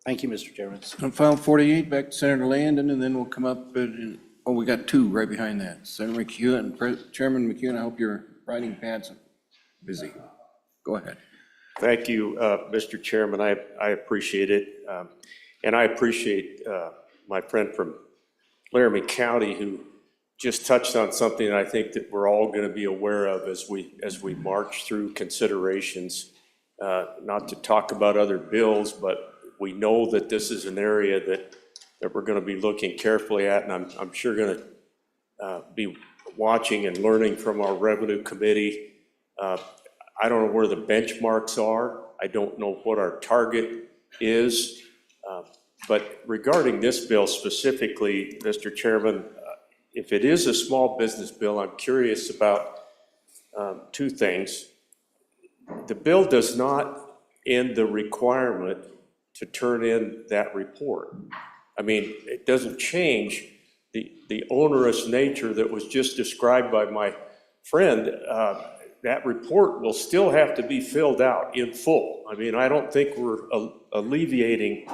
Thank you, Mr. Chairman. On file 48, back to Senator Landon, and then we'll come up, oh, we got 2 right behind that. Senator McEwen, Chairman McEwen, I hope your writing pad's busy. Go ahead. Thank you, Mr. Chairman. I appreciate it. And I appreciate my friend from Laramie County who just touched on something that I think that we're all going to be aware of as we march through considerations. Not to talk about other bills, but we know that this is an area that we're going to be looking carefully at, and I'm sure going to be watching and learning from our Revenue Committee. I don't know where the benchmarks are. I don't know what our target is. But regarding this bill specifically, Mr. Chairman, if it is a small business bill, I'm curious about 2 things. The bill does not end the requirement to turn in that report. I mean, it doesn't change the onerous nature that was just described by my friend. That report will still have to be filled out in full. I mean, I don't think we're alleviating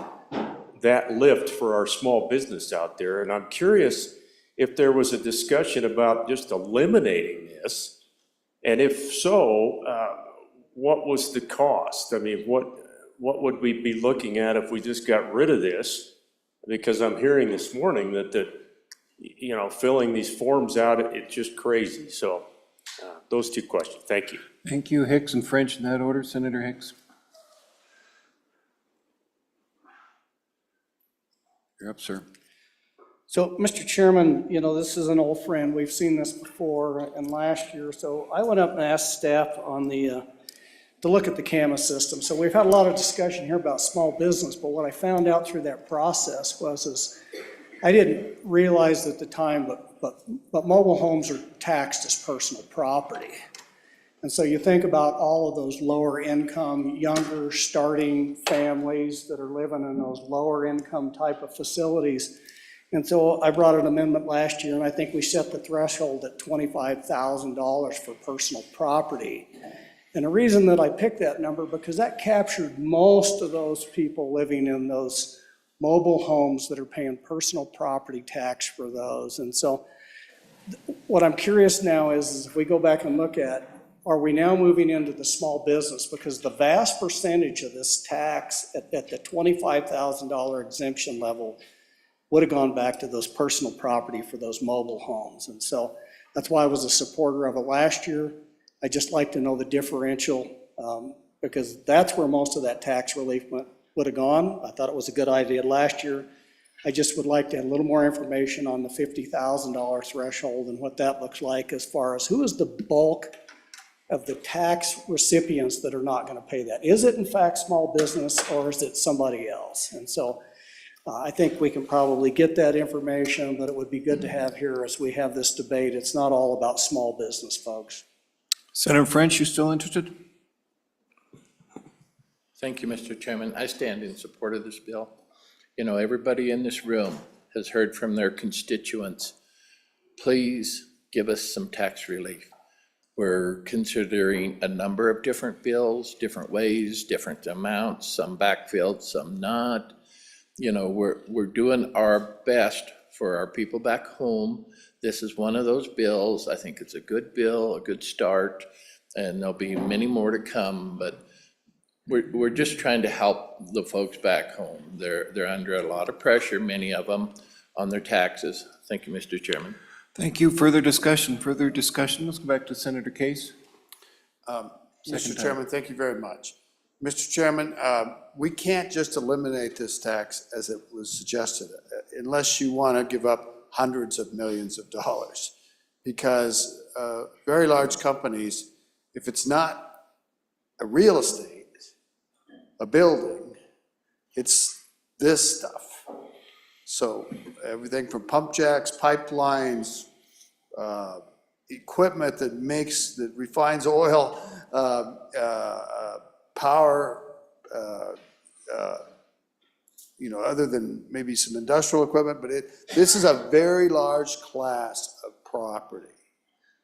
that lift for our small business out there. And I'm curious if there was a discussion about just eliminating this, and if so, what was the cost? I mean, what would we be looking at if we just got rid of this? Because I'm hearing this morning that you know, filling these forms out, it's just crazy. So those 2 questions. Thank you. Thank you. Hicks and French in that order. Senator Hicks. You're up, sir. So, Mr. Chairman, you know, this is an old friend. We've seen this before and last year. So I went up and asked staff on to look at the CAMA system. So we've had a lot of discussion here about small business, but what I found out through that process was I didn't realize at the time, but mobile homes are taxed as personal property. And so you think about all of those lower income, younger starting families that are living in those lower income type of facilities. And so I brought an amendment last year, and I think we set the threshold at $25,000 for personal property. And the reason that I picked that number, because that captured most of those people living in those mobile homes that are paying personal property tax for those. And so what I'm curious now is if we go back and look at, are we now moving into the small business? Because the vast percentage of this tax at the $25,000 exemption level would have gone back to those personal property for those mobile homes. And so that's why I was a supporter of it last year. I just like to know the differential, because that's where most of that tax relief would have gone. I thought it was a good idea last year. I just would like to have a little more information on the $50,000 threshold and what that looks like as far as who is the bulk of the tax recipients that are not going to pay that. Is it in fact small business, or is it somebody else? And so I think we can probably get that information, but it would be good to have here as we have this debate. It's not all about small business, folks. Senator French, you still interested? Thank you, Mr. Chairman. I stand in support of this bill. You know, everybody in this room has heard from their constituents, please give us some tax relief. We're considering a number of different bills, different ways, different amounts, some backfilled, some not. You know, we're doing our best for our people back home. This is one of those bills. I think it's a good bill, a good start, and there'll be many more to come, but we're just trying to help the folks back home. They're under a lot of pressure, many of them, on their taxes. Thank you, Mr. Chairman. Thank you. Further discussion? Let's go back to Senator Case. Mr. Chairman, thank you very much. Mr. Chairman, we can't just eliminate this tax as it was suggested, unless you want to give up hundreds of millions of dollars. Because very large companies, if it's not a real estate, a building, it's this stuff. So everything from pump jacks, pipelines, equipment that refines oil, power, other than maybe some industrial equipment, but this is a very large class of property.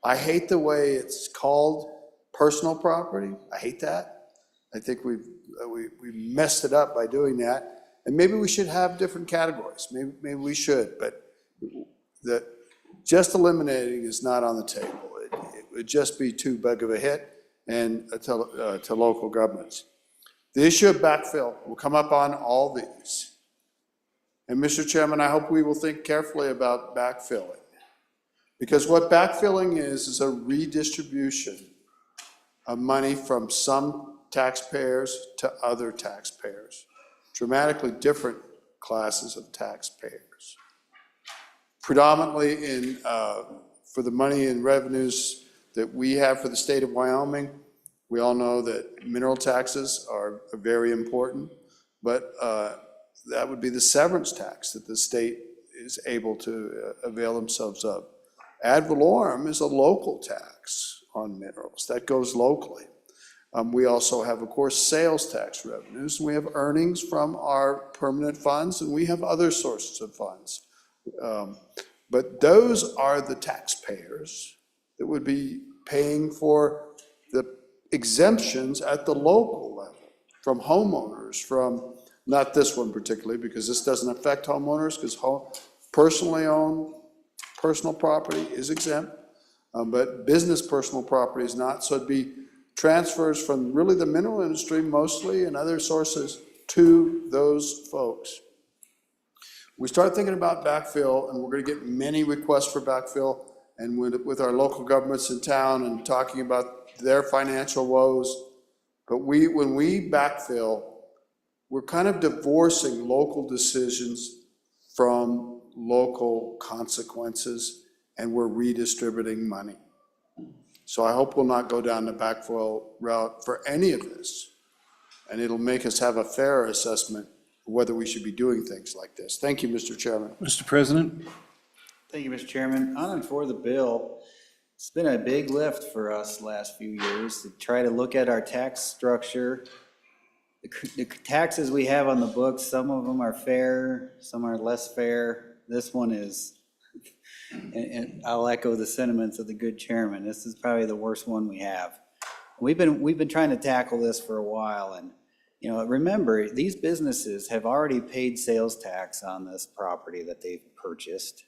I hate the way it's called personal property. I hate that. I think we messed it up by doing that. And maybe we should have different categories. Maybe we should, but just eliminating is not on the table. It would just be too big of a hit and to local governments. The issue of backfill will come up on all these. And Mr. Chairman, I hope we will think carefully about backfilling. Because what backfilling is a redistribution of money from some taxpayers to other taxpayers, dramatically different classes of taxpayers. Predominantly for the money and revenues that we have for the state of Wyoming, we all know that mineral taxes are very important, but that would be the severance tax that the state is able to avail themselves of. Ad valorem is a local tax on minerals. That goes locally. We also have, of course, sales tax revenues. We have earnings from our permanent funds, and we have other sources of funds. But those are the taxpayers that would be paying for the exemptions at the local level, from homeowners, from, not this one particularly, because this doesn't affect homeowners, because personally owned personal property is exempt, but business personal property is not. So it'd be transfers from really the mineral industry mostly and other sources to those folks. We start thinking about backfill, and we're going to get many requests for backfill, and with our local governments in town and talking about their financial woes. But when we backfill, we're kind of divorcing local decisions from local consequences, and we're redistributing money. So I hope we'll not go down the backfill route for any of this. And it'll make us have a fair assessment of whether we should be doing things like this. Thank you, Mr. Chairman. Mr. President? Thank you, Mr. Chairman. On and for the bill, it's been a big lift for us last few years to try to look at our tax structure. The taxes we have on the books, some of them are fair, some are less fair. This one is, and I'll echo the sentiments of the good chairman, this is probably the worst one we have. We've been trying to tackle this for a while, and remember, these businesses have already paid sales tax on this property that they've purchased.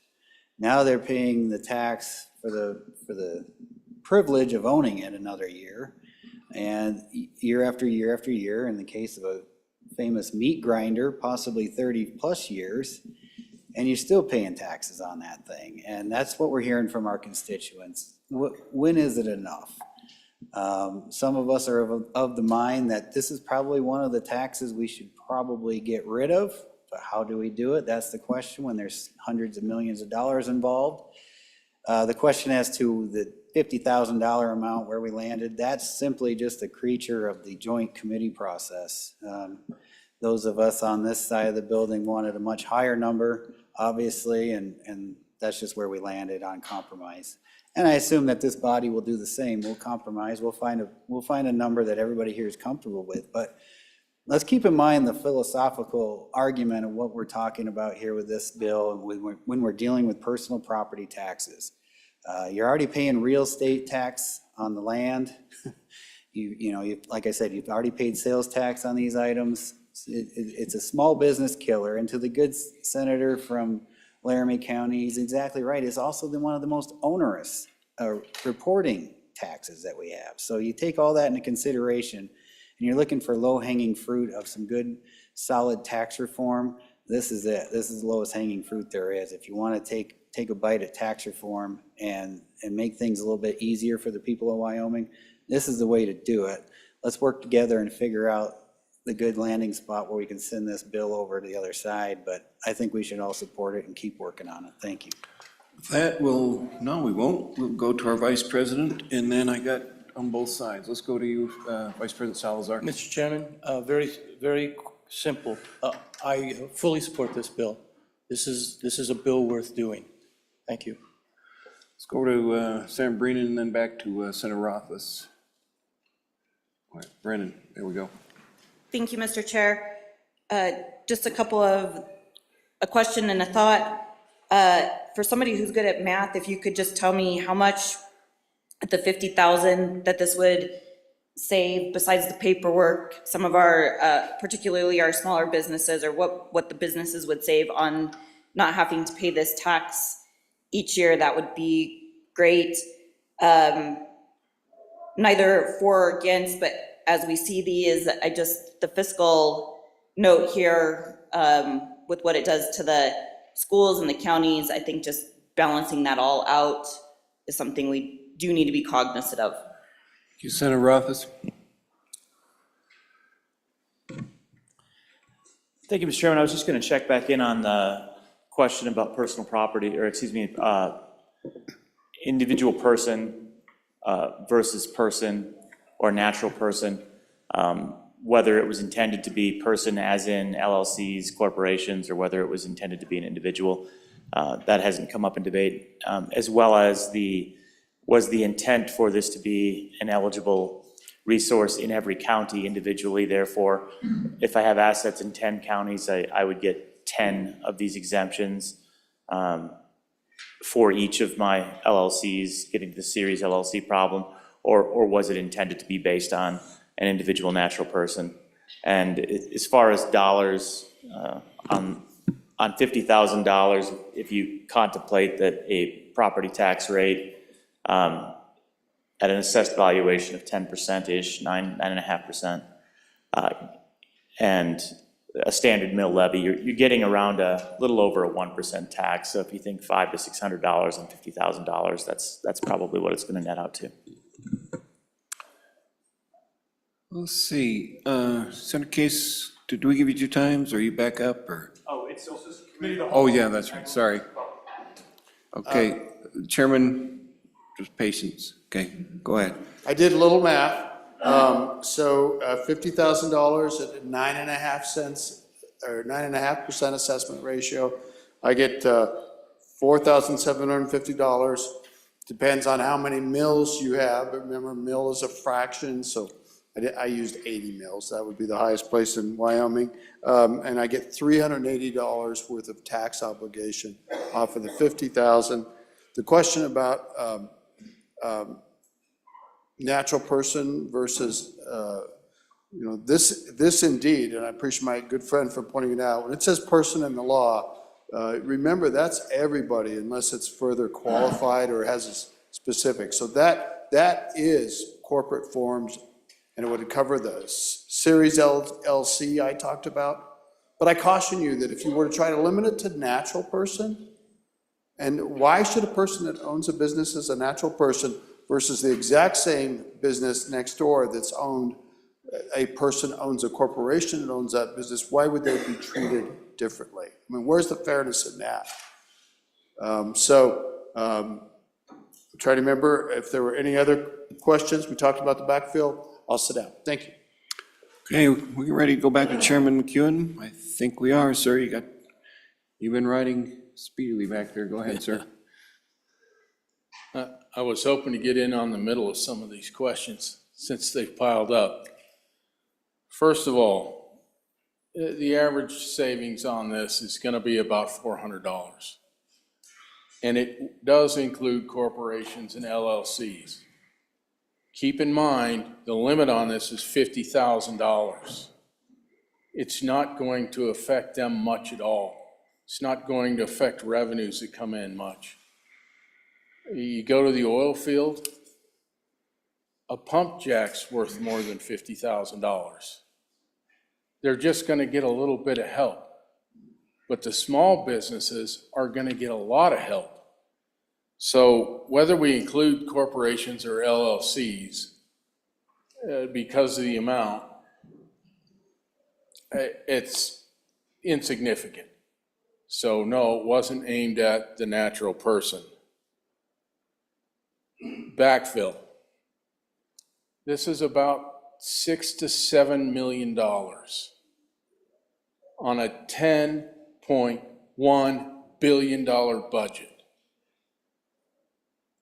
Now they're paying the tax for the privilege of owning it another year, and year after year after year, in the case of a famous meat grinder, possibly 30 plus years. and you're still paying taxes on that thing. And that's what we're hearing from our constituents. When is it enough? Some of us are of the mind that this is probably one of the taxes we should probably get rid of, but how do we do it? That's the question when there's hundreds of millions of dollars involved. The question as to the $50,000 amount where we landed, that's simply just a creature of the joint committee process. Those of us on this side of the building wanted a much higher number, obviously, and that's just where we landed on compromise. And I assume that this body will do the same. We'll compromise. We'll find a number that everybody here is comfortable with. But let's keep in mind the philosophical argument of what we're talking about here with this bill and when we're dealing with personal property taxes. You're already paying real estate tax on the land. Like I said, you've already paid sales tax on these items. It's a small business killer. And to the good senator from Laramie County, he's exactly right. It's also one of the most onerous reporting taxes that we have. So you take all that into consideration, and you're looking for low-hanging fruit of some good, solid tax reform. This is it. This is the lowest hanging fruit there is. If you want to take a bite at tax reform and make things a little bit easier for the people of Wyoming, this is the way to do it. Let's work together and figure out the good landing spot where we can send this bill over to the other side, but I think we should all support it and keep working on it. Thank you. No, we won't. We'll go to our vice president, and then I got on both sides. Let's go to you, Vice President Salazar. Mr. Chairman, very simple. I fully support this bill. This is a bill worth doing. Thank you. Let's go to Senator Brennan and then back to Senator Rothfuss. All right, Brennan, there we go. Thank you, Mr. Chair. Just a question and a thought. For somebody who's good at math, if you could just tell me how much the $50,000 that this would save besides the paperwork, some of our, particularly our smaller businesses, or what the businesses would save on not having to pay this tax each year, that would be great. Neither for or against, but as we see these, the fiscal note here with what it does to the schools and the counties, I think just balancing that all out is something we do need to be cognizant of. Thank you, Senator Rothfuss. Thank you, Mr. Chairman. I was just going to check back in on the question about personal property, or excuse me, individual person versus person or natural person, whether it was intended to be person as in LLCs, corporations, or whether it was intended to be an individual. That hasn't come up in debate, as well as was the intent for this to be an eligible resource in every county individually. Therefore, if I have assets in 10 counties, I would get 10 of these exemptions for each of my LLCs, getting to the series LLC problem, or was it intended to be based on an individual natural person? And as far as dollars, on $50,000, if you contemplate that a property tax rate at an assessed valuation of 10%-ish, 9.5%, and a standard mill levy, you're getting around a little over a 1% tax. So if you think $500 to $600 on $50,000, that's probably what it's going to net out to. Let's see, Senator Case, did we give you 2 times? Are you back up, or? Oh, it's committee of the Oh, yeah, that's right, sorry. Okay, Chairman, just patience. Okay, go ahead. I did a little math. So $50,000 at 9.5 cents or 9.5% assessment ratio, I get $4,750. Depends on how many mills you have. But remember, mill is a fraction, so I used 80 mills. That would be the highest place in Wyoming. And I get $380 worth of tax obligation off of the $50,000. The question about natural person versus, this indeed, and I appreciate my good friend for pointing it out, when it says person in the law, remember that's everybody unless it's further qualified or has a specific. So that is corporate forms, and it would cover the series LLC I talked about. But I caution you that if you were to try to limit it to natural person, and why should a person that owns a business as a natural person versus the exact same business next door that's owned, a person owns a corporation and owns that business, why would they be treated differently? I mean, where's the fairness in that? Try to remember if there were any other questions. We talked about the backfill. I'll sit down. Thank you. Okay, we ready to go back to Chairman McEwen? I think we are, sir. You've been writing speedily back there. Go ahead, sir. I was hoping to get in on the middle of some of these questions since they've piled up. First of all, the average savings on this is going to be about $400. And it does include corporations and LLCs. Keep in mind, the limit on this is $50,000. It's not going to affect them much at all. It's not going to affect revenues that come in much. You go to the oil field, a pump jack's worth more than $50,000. They're just going to get a little bit of help. But the small businesses are going to get a lot of help. So whether we include corporations or LLCs, because of the amount, it's insignificant. So no, it wasn't aimed at the natural person. Backfill. This is about $6 to $7 million on a $10.1 billion budget.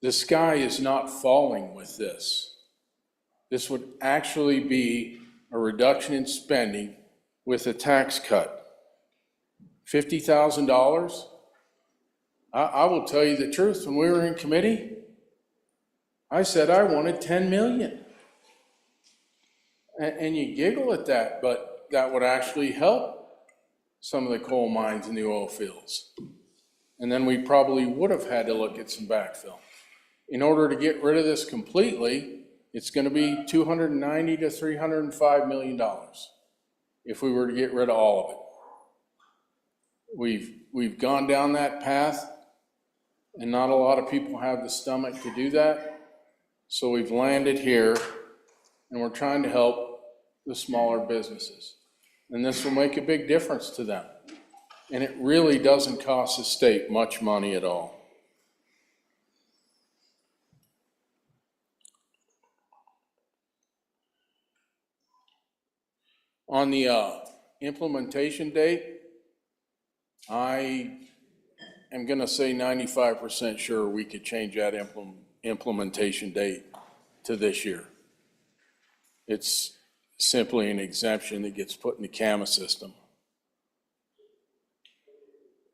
The sky is not falling with this. This would actually be a reduction in spending with a tax cut. $50,000? I will tell you the truth, when we were in committee, I said I wanted 10 million. And you giggle at that, but that would actually help some of the coal mines in the oil fields. And then we probably would have had to look at some backfill. In order to get rid of this completely, it's going to be $290 to $305 million if we were to get rid of all of it. We've gone down that path, and not a lot of people have the stomach to do that. So we've landed here, and we're trying to help the smaller businesses. And this will make a big difference to them. And it really doesn't cost the state much money at all. On the implementation date, I am going to say 95% sure we could change that implementation date to this year. It's simply an exemption that gets put in the CAMA system.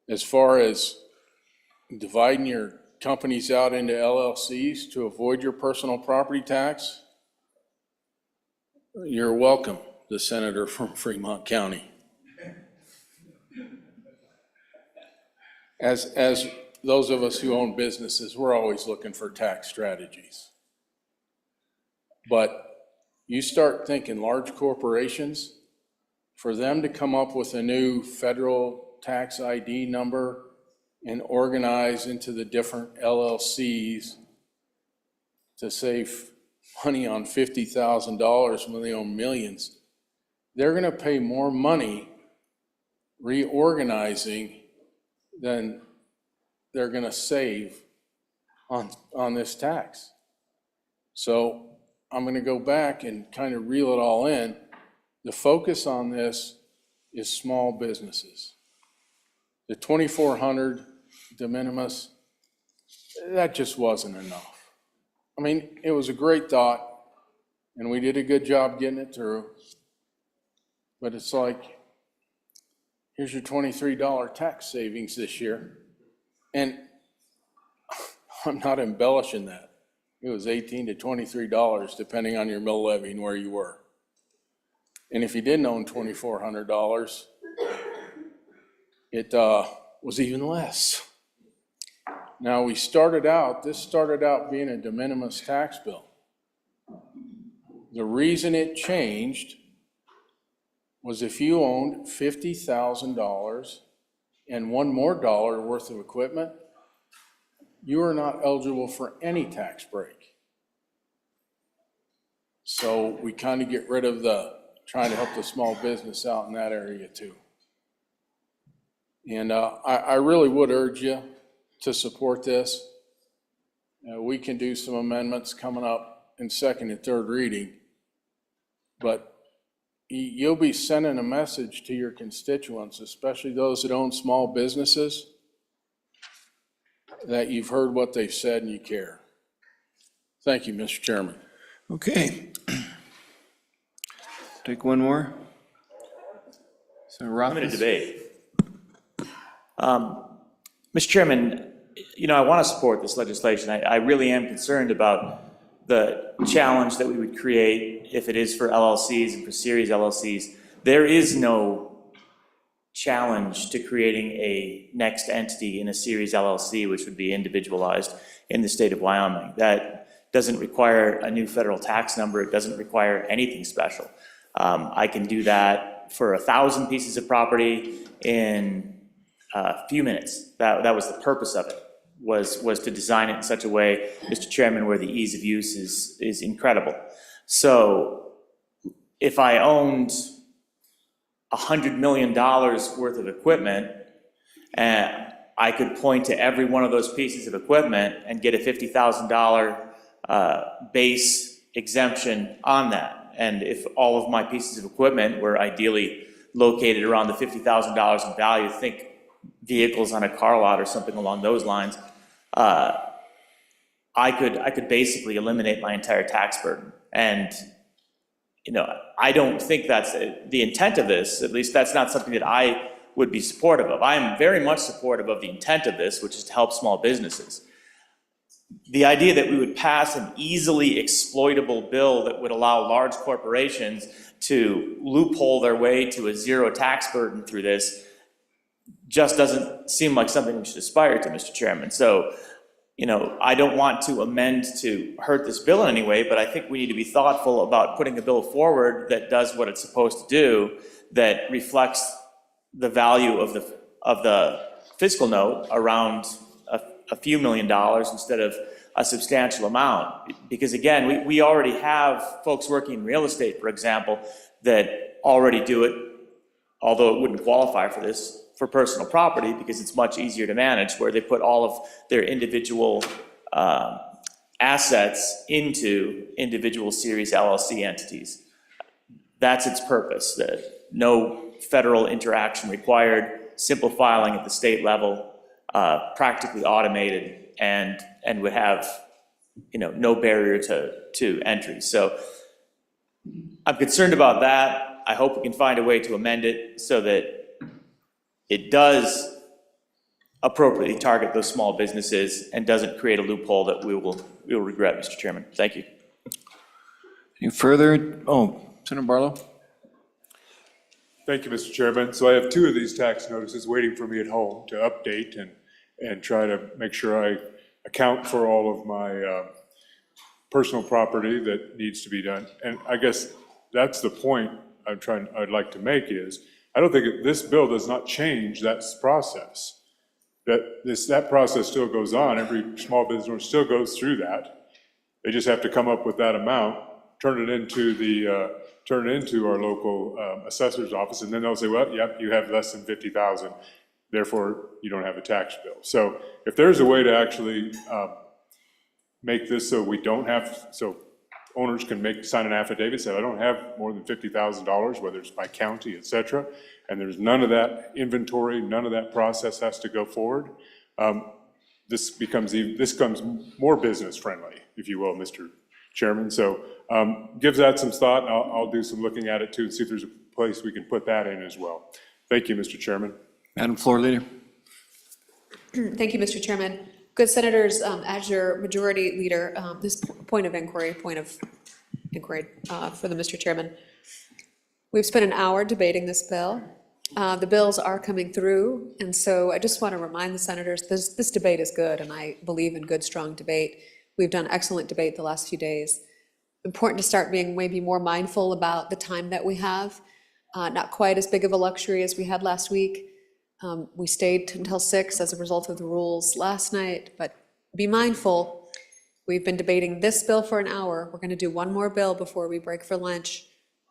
As far as dividing your companies out into LLCs to avoid your personal property tax, you're welcome, the senator from Fremont County. As those of us who own businesses, we're always looking for tax strategies. But you start thinking large corporations, for them to come up with a new federal tax ID number and organize into the different LLCs to save money on $50,000 when they own millions, they're going to pay more money reorganizing than they're going to save on this tax. So I'm going to go back and kind of reel it all in. The focus on this is small businesses. The 2,400 de minimis, that just wasn't enough. I mean, it was a great thought, and we did a good job getting it through. But it's like, here's your $23 tax savings this year. And I'm not embellishing that. It was $18 to $23, depending on your mill levy and where you were. And if you didn't own $2,400, it was even less. Now, this started out being a de minimis tax bill. The reason it changed was if you owned $50,000 and one more dollar worth of equipment, you are not eligible for any tax break. So we kind of get rid of trying to help the small business out in that area too. And I really would urge you to support this. We can do some amendments coming up in second and third reading, but you'll be sending a message to your constituents, especially those that own small businesses, that you've heard what they've said and you care. Thank you, Mr. Chairman. Okay. Take one more. Senator I'm in a Rothfuss? debate. Mr. Chairman, I want to support this legislation. I really am concerned about the challenge that we would create if it is for LLCs and for series LLCs. There is no challenge to creating a next entity in a series LLC, which would be individualized in the state of Wyoming. That doesn't require a new federal tax number. It doesn't require anything special. I can do that for 1,000 pieces of property in a few minutes. That was the purpose of it, was to design it in such a way, Mr. Chairman, where the ease of use is incredible. So if I owned $100 million worth of equipment, and I could point to every one of those pieces of equipment and get a $50,000 base exemption on that. And if all of my pieces of equipment were ideally located around the $50,000 in value, think vehicles on a car lot or something along those lines, I could basically eliminate my entire tax burden. And I don't think that's the intent of this. At least that's not something that I would be supportive of. I am very much supportive of the intent of this, which is to help small businesses. The idea that we would pass an easily exploitable bill that would allow large corporations to loophole their way to a zero tax burden through this just doesn't seem like something we should aspire to, Mr. Chairman. So, I don't want to amend to hurt this bill in any way, but I think we need to be thoughtful about putting a bill forward that does what it's supposed to do, that reflects the value of the fiscal note around a few $1 million instead of a substantial amount. Because again, we already have folks working in real estate, for example, that already do it, although it wouldn't qualify for this, for personal property, because it's much easier to manage, where they put all of their individual assets into individual series LLC entities. That's its purpose, that no federal interaction required, simple filing at the state level, practically automated, and would have no barrier to entry. So I'm concerned about that. I hope we can find a way to amend it so that it does appropriately target those small businesses and doesn't create a loophole that we will regret, Mr. Chairman. Thank you. Any further? Oh, Senator Barlow? Thank you, Mr. Chairman. So I have 2 of these tax notices waiting for me at home to update and try to make sure I account for all of my personal property that needs to be done. And I guess that's the point I'd like to make is, I don't think this bill does not change that process. That process still goes on. Every small business owner still goes through that. They just have to come up with that amount, turn it into our local assessor's office, and then they'll say, well, yep, you have less than 50,000, therefore you don't have a tax bill. So if there's a way to actually make this so we don't have, so owners can sign an affidavit, say I don't have more than $50,000, whether it's by county, et cetera, and there's none of that inventory, none of that process has to go forward. This becomes more business friendly, if you will, Mr. Chairman. So give that some thought, and I'll do some looking at it too and see if there's a place we can put that in as well. Thank you, Mr. Chairman. Madam Floor Leader. Thank you, Mr. Chairman. Good Senators, as your majority leader, this point of inquiry for the Mr. Chairman. We've spent an hour debating this bill. The bills are coming through, and so I just want to remind the senators, this debate is good, and I believe in good, strong debate. We've done excellent debate the last few days. Important to start being maybe more mindful about the time that we have. Not quite as big of a luxury as we had last week. We stayed until 6 as a result of the rules last night, but be mindful, we've been debating this bill for an hour. We're going to do one more bill before we break for lunch.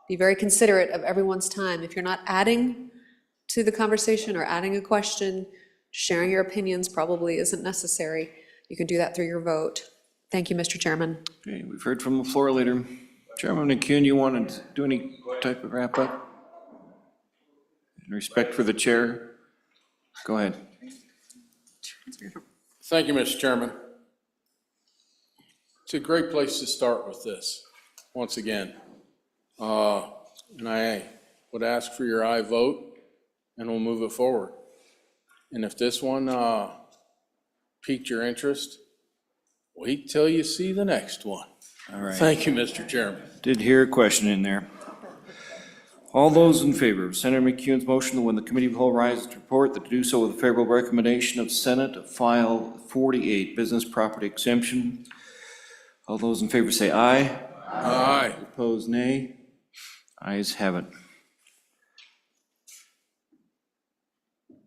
Be very considerate of everyone's time. If you're not adding to the conversation or adding a question, sharing your opinions probably isn't necessary. You can do that through your vote. Thank you, Mr. Chairman. Okay, we've heard from the floor leader. Chairman McCune, you want to do any type of wrap up? In respect for the chair, go ahead. Thank you, Mr. Chairman. It's a great place to start with this, once again. And I would ask for your aye vote, and we'll move it forward. And if this one piqued your interest, wait till you see the next one. All right. Thank you, Mr. Chairman. Did hear a question in there. All those in favor of Senator McCune's motion that when the committee of the whole rises to report, that to do so with a favorable recommendation of Senate File 48, business property exemption. All those in favor say aye. Aye. Opposed, nay. Ayes have it.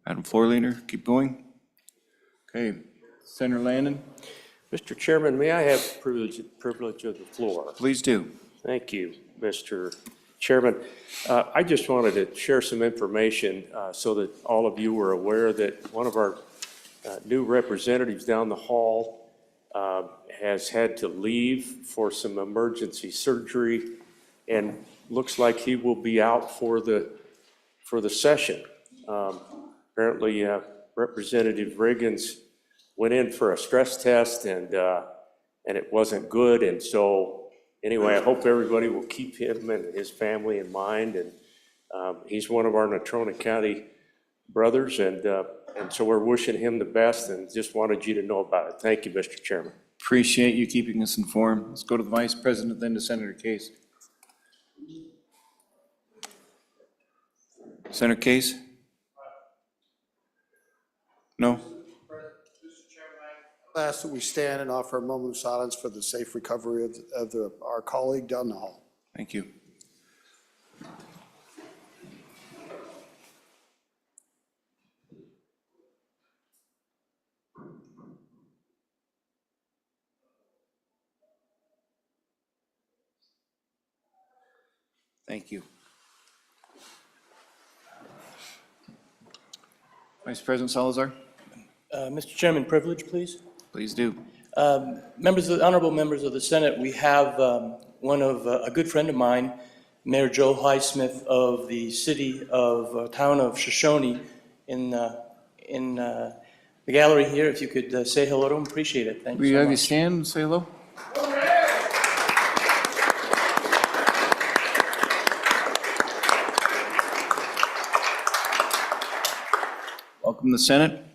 Madam Floor Leader, keep going. Okay, Senator Landon. Mr. Chairman, may I have privilege of the floor? Please do. Thank you, Mr. Chairman. I just wanted to share some information so that all of you are aware that one of our new representatives down the hall has had to leave for some emergency surgery and looks like he will be out for the session. Apparently, Representative Riggins went in for a stress test and it wasn't good. And so anyway, I hope everybody will keep him and his family in mind. And he's one of our Natrona County brothers. And so we're wishing him the best and just wanted you to know about it. Thank you, Mr. Chairman. Appreciate you keeping us informed. Let's go to the Vice President, then to Senator Case. Senator Case? No? I ask that we stand and offer a moment of silence for the safe recovery of our colleague down the hall. Thank you. Thank you. Vice President Salazar? Mr. Chairman, privilege, please. Please do. Honorable members of the Senate, we have one of a good friend of mine, Mayor Joe Highsmith of the town of Shoshone in the gallery here. If you could say hello to him, appreciate it. Thank you so much. Will you have you stand and say hello? Welcome to the Senate.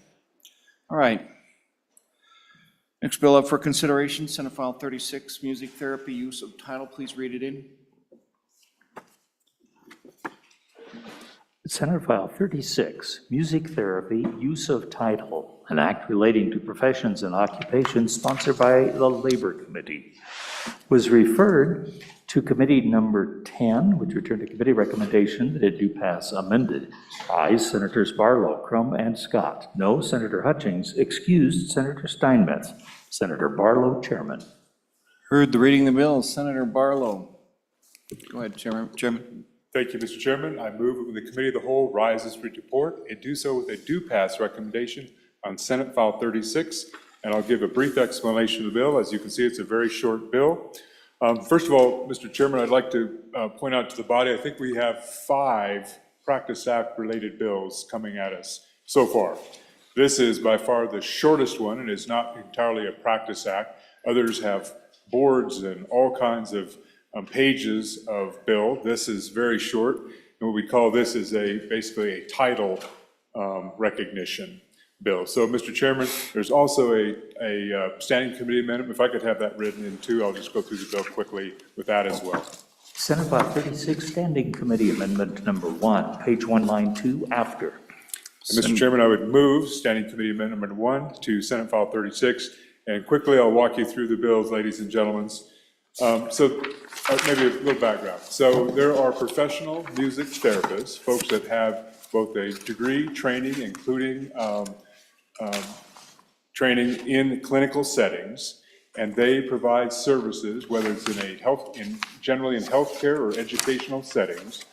All right. Next bill up for consideration, Senate File 36, Music Therapy Use of Title. Please read it in. Senate File 36, Music Therapy Use of Title, an act relating to professions and occupations sponsored by the Labor Committee, was referred to Committee Number 10, which returned a committee recommendation that it do pass amended. Ayes, Senators Barlow, Crum, and Scott. No, Senator Hutchings. Excused, Senator Steinmetz. Senator Barlow, Chairman. Heard the reading of the bill, Senator Barlow. Go ahead, Chairman. Thank you, Mr. Chairman. I move that when the Committee of the Whole rises for report, it do so with a do-pass recommendation on Senate File 36, and I'll give a brief explanation of the bill. As you can see, it's a very short bill. First of all, Mr. Chairman, I'd like to point out to the body, I think we have 5 Practice Act-related bills coming at us so far. This is by far the shortest one, and is not entirely a Practice Act. Others have boards and all kinds of pages of bill. This is very short, and what we call this is basically a title recognition bill. So, Mr. Chairman, there's also a standing committee amendment. If I could have that written in too, I'll just go through the bill quickly with that as well. Senate File 36, Standing Committee Amendment Number 1, page 1, line 2, after. And Mr. Chairman, I would move Standing Committee Amendment Number 1 to Senate File 36, and quickly I'll walk you through the bills, ladies and gentlemen. Maybe a little background. So there are professional music therapists, folks that have both a degree, training, including training in clinical settings, and they provide services, whether it's generally in healthcare or educational settings,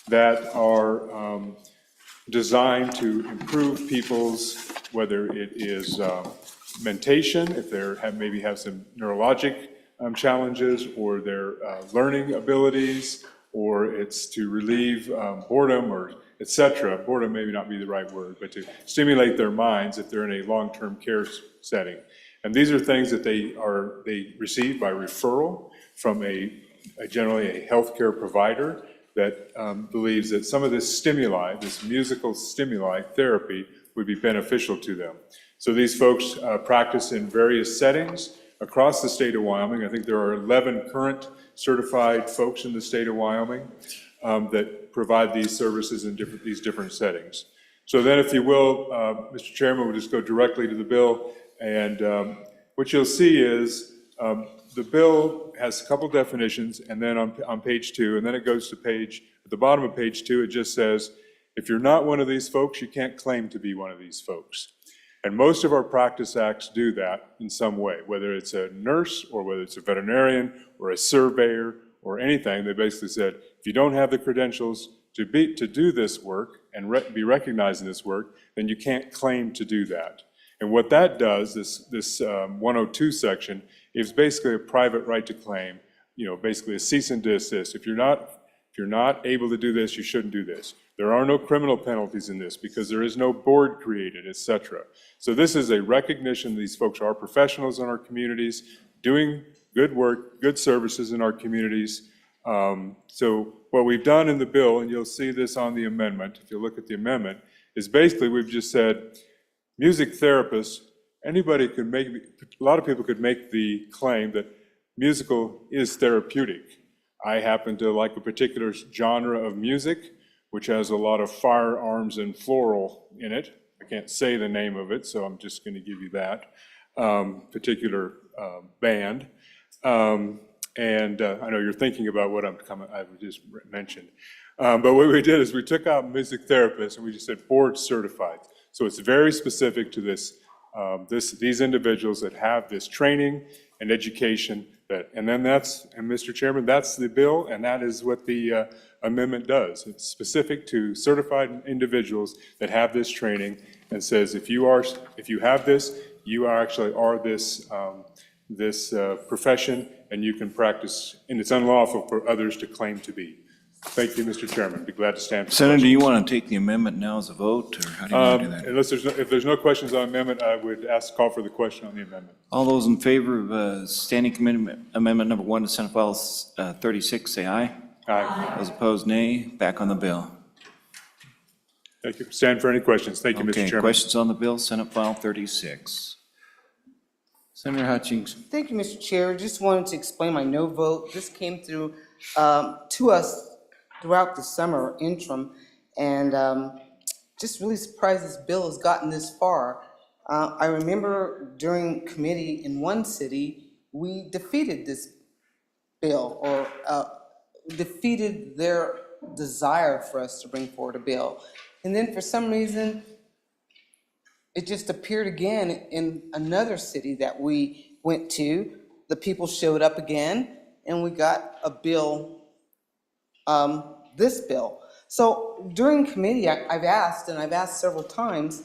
that are designed to improve people's, whether it is mentation, if they maybe have some neurologic challenges, or their learning abilities, or it's to relieve boredom, or et cetera. Boredom maybe not be the right word, but to stimulate their minds if they're in a long-term care setting. And these are things that they receive by referral from generally a healthcare provider that believes that some of this stimuli, this musical stimuli therapy, would be beneficial to them. So these folks practice in various settings across the state of Wyoming. I think there are 11 current certified folks in the state of Wyoming that provide these services in these different settings. So then, if you will, Mr. Chairman, we'll just go directly to the bill. And what you'll see is the bill has a couple definitions, and then on page 2, and then it goes to at the bottom of page 2, it just says, if you're not one of these folks, you can't claim to be one of these folks. And most of our practice acts do that in some way, whether it's a nurse or whether it's a veterinarian or a surveyor or anything. They basically said, if you don't have the credentials to do this work and be recognized in this work, then you can't claim to do that. And what that does, this 102 section, is basically a private right to claim, basically a cease and desist. If you're not able to do this, you shouldn't do this. There are no criminal penalties in this because there is no board created, et cetera. So this is a recognition these folks are professionals in our communities, doing good work, good services in our communities. So what we've done in the bill, and you'll see this on the amendment, if you look at the amendment, is basically we've just said, music therapists, a lot of people could make the claim that musical is therapeutic. I happen to like a particular genre of music, which has a lot of firearms and floral in it. I can't say the name of it, so I'm just going to give you that particular band. And I know you're thinking about what I've just mentioned. But what we did is we took out music therapists and we just said board certified. So it's very specific to these individuals that have this training and education. And Mr. Chairman, that's the bill, and that is what the amendment does. It's specific to certified individuals that have this training, and says if you have this, you actually are this profession, and you can practice, and it's unlawful for others to claim to be. Thank you, Mr. Chairman. Be glad to stand for Senator, do questions. you want to take the amendment now as a vote, or how do you want to do that? If there's no questions on amendment, I would call for the question on the amendment. All those in favor of standing committee amendment number 1 to Senate File 36, say aye. Aye. Those opposed, nay. Back on the bill. Thank you. Stand for any questions. Thank you, Mr. Okay, Chairman. questions on the bill, Senate File 36. Senator Hutchings. Thank you, Mr. Chair. Just wanted to explain my no vote. This came through to us throughout the summer interim, and just really surprised this bill has gotten this far. I remember during committee in one city, we defeated this bill, or defeated their desire for us to bring forward a bill. And then for some reason, it just appeared again in another city that we went to. The people showed up again, and we got a bill, this bill. So during committee, I've asked several times,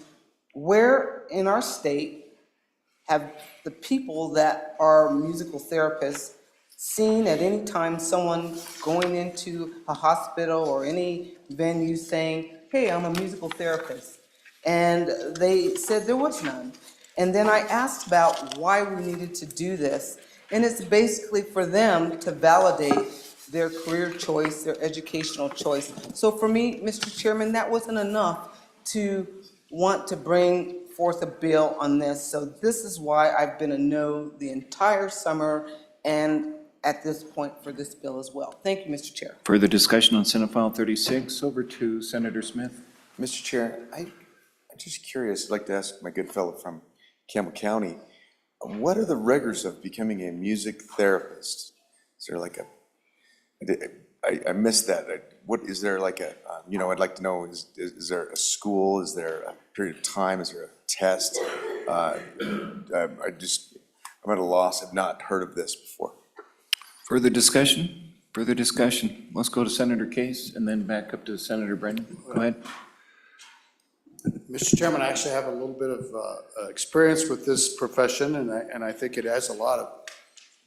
where in our state have the people that are musical therapists seen at any time someone going into a hospital or any venue saying, hey, I'm a musical therapist? And they said there was none. And then I asked about why we needed to do this. And it's basically for them to validate their career choice, their educational choice. So for me, Mr. Chairman, that wasn't enough to want to bring forth a bill on this. So this is why I've been a no the entire summer and at this point for this bill as well. Thank you, Mr. Chair. Further discussion on Senate File 36. Over to Senator Smith. Mr. Chair, I'm just curious, I'd like to ask my good fellow from Campbell County, what are the rigors of becoming a music therapist? Is there like I missed that. What, is there like a, I'd like to know, is there a school? Is there a period of time? Is there a test? I'm at a loss. I've not heard of this before. Further discussion? Further discussion? Let's go to Senator Case and then back up to Senator Brennan. Go ahead. Mr. Chairman, I actually have a little bit of experience with this profession, and I think it has a lot of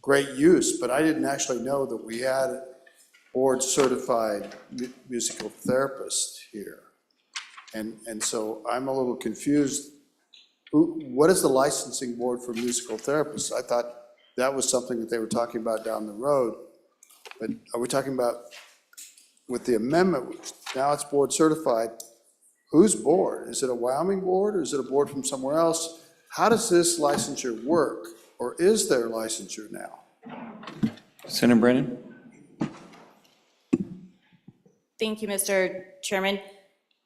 great use, but I didn't actually know that we had board-certified musical therapists here. And so I'm a little confused. What is the licensing board for musical therapists? I thought that was something that they were talking about down the road. But are we talking about, with the amendment, now it's board-certified, whose board? Is it a Wyoming board, or is it a board from somewhere else? How does this licensure work, or is there licensure now? Senator Brennan? Thank you, Mr. Chairman.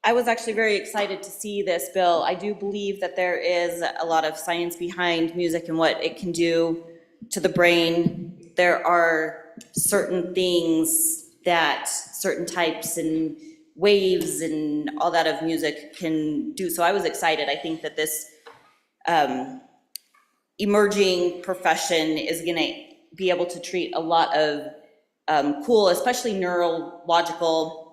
I was actually very excited to see this bill. I do believe that there is a lot of science behind music and what it can do to the brain. There are certain things that certain types and waves and all that of music can do. So I was excited. I think that this emerging profession is going to be able to treat a lot of cool, especially neurological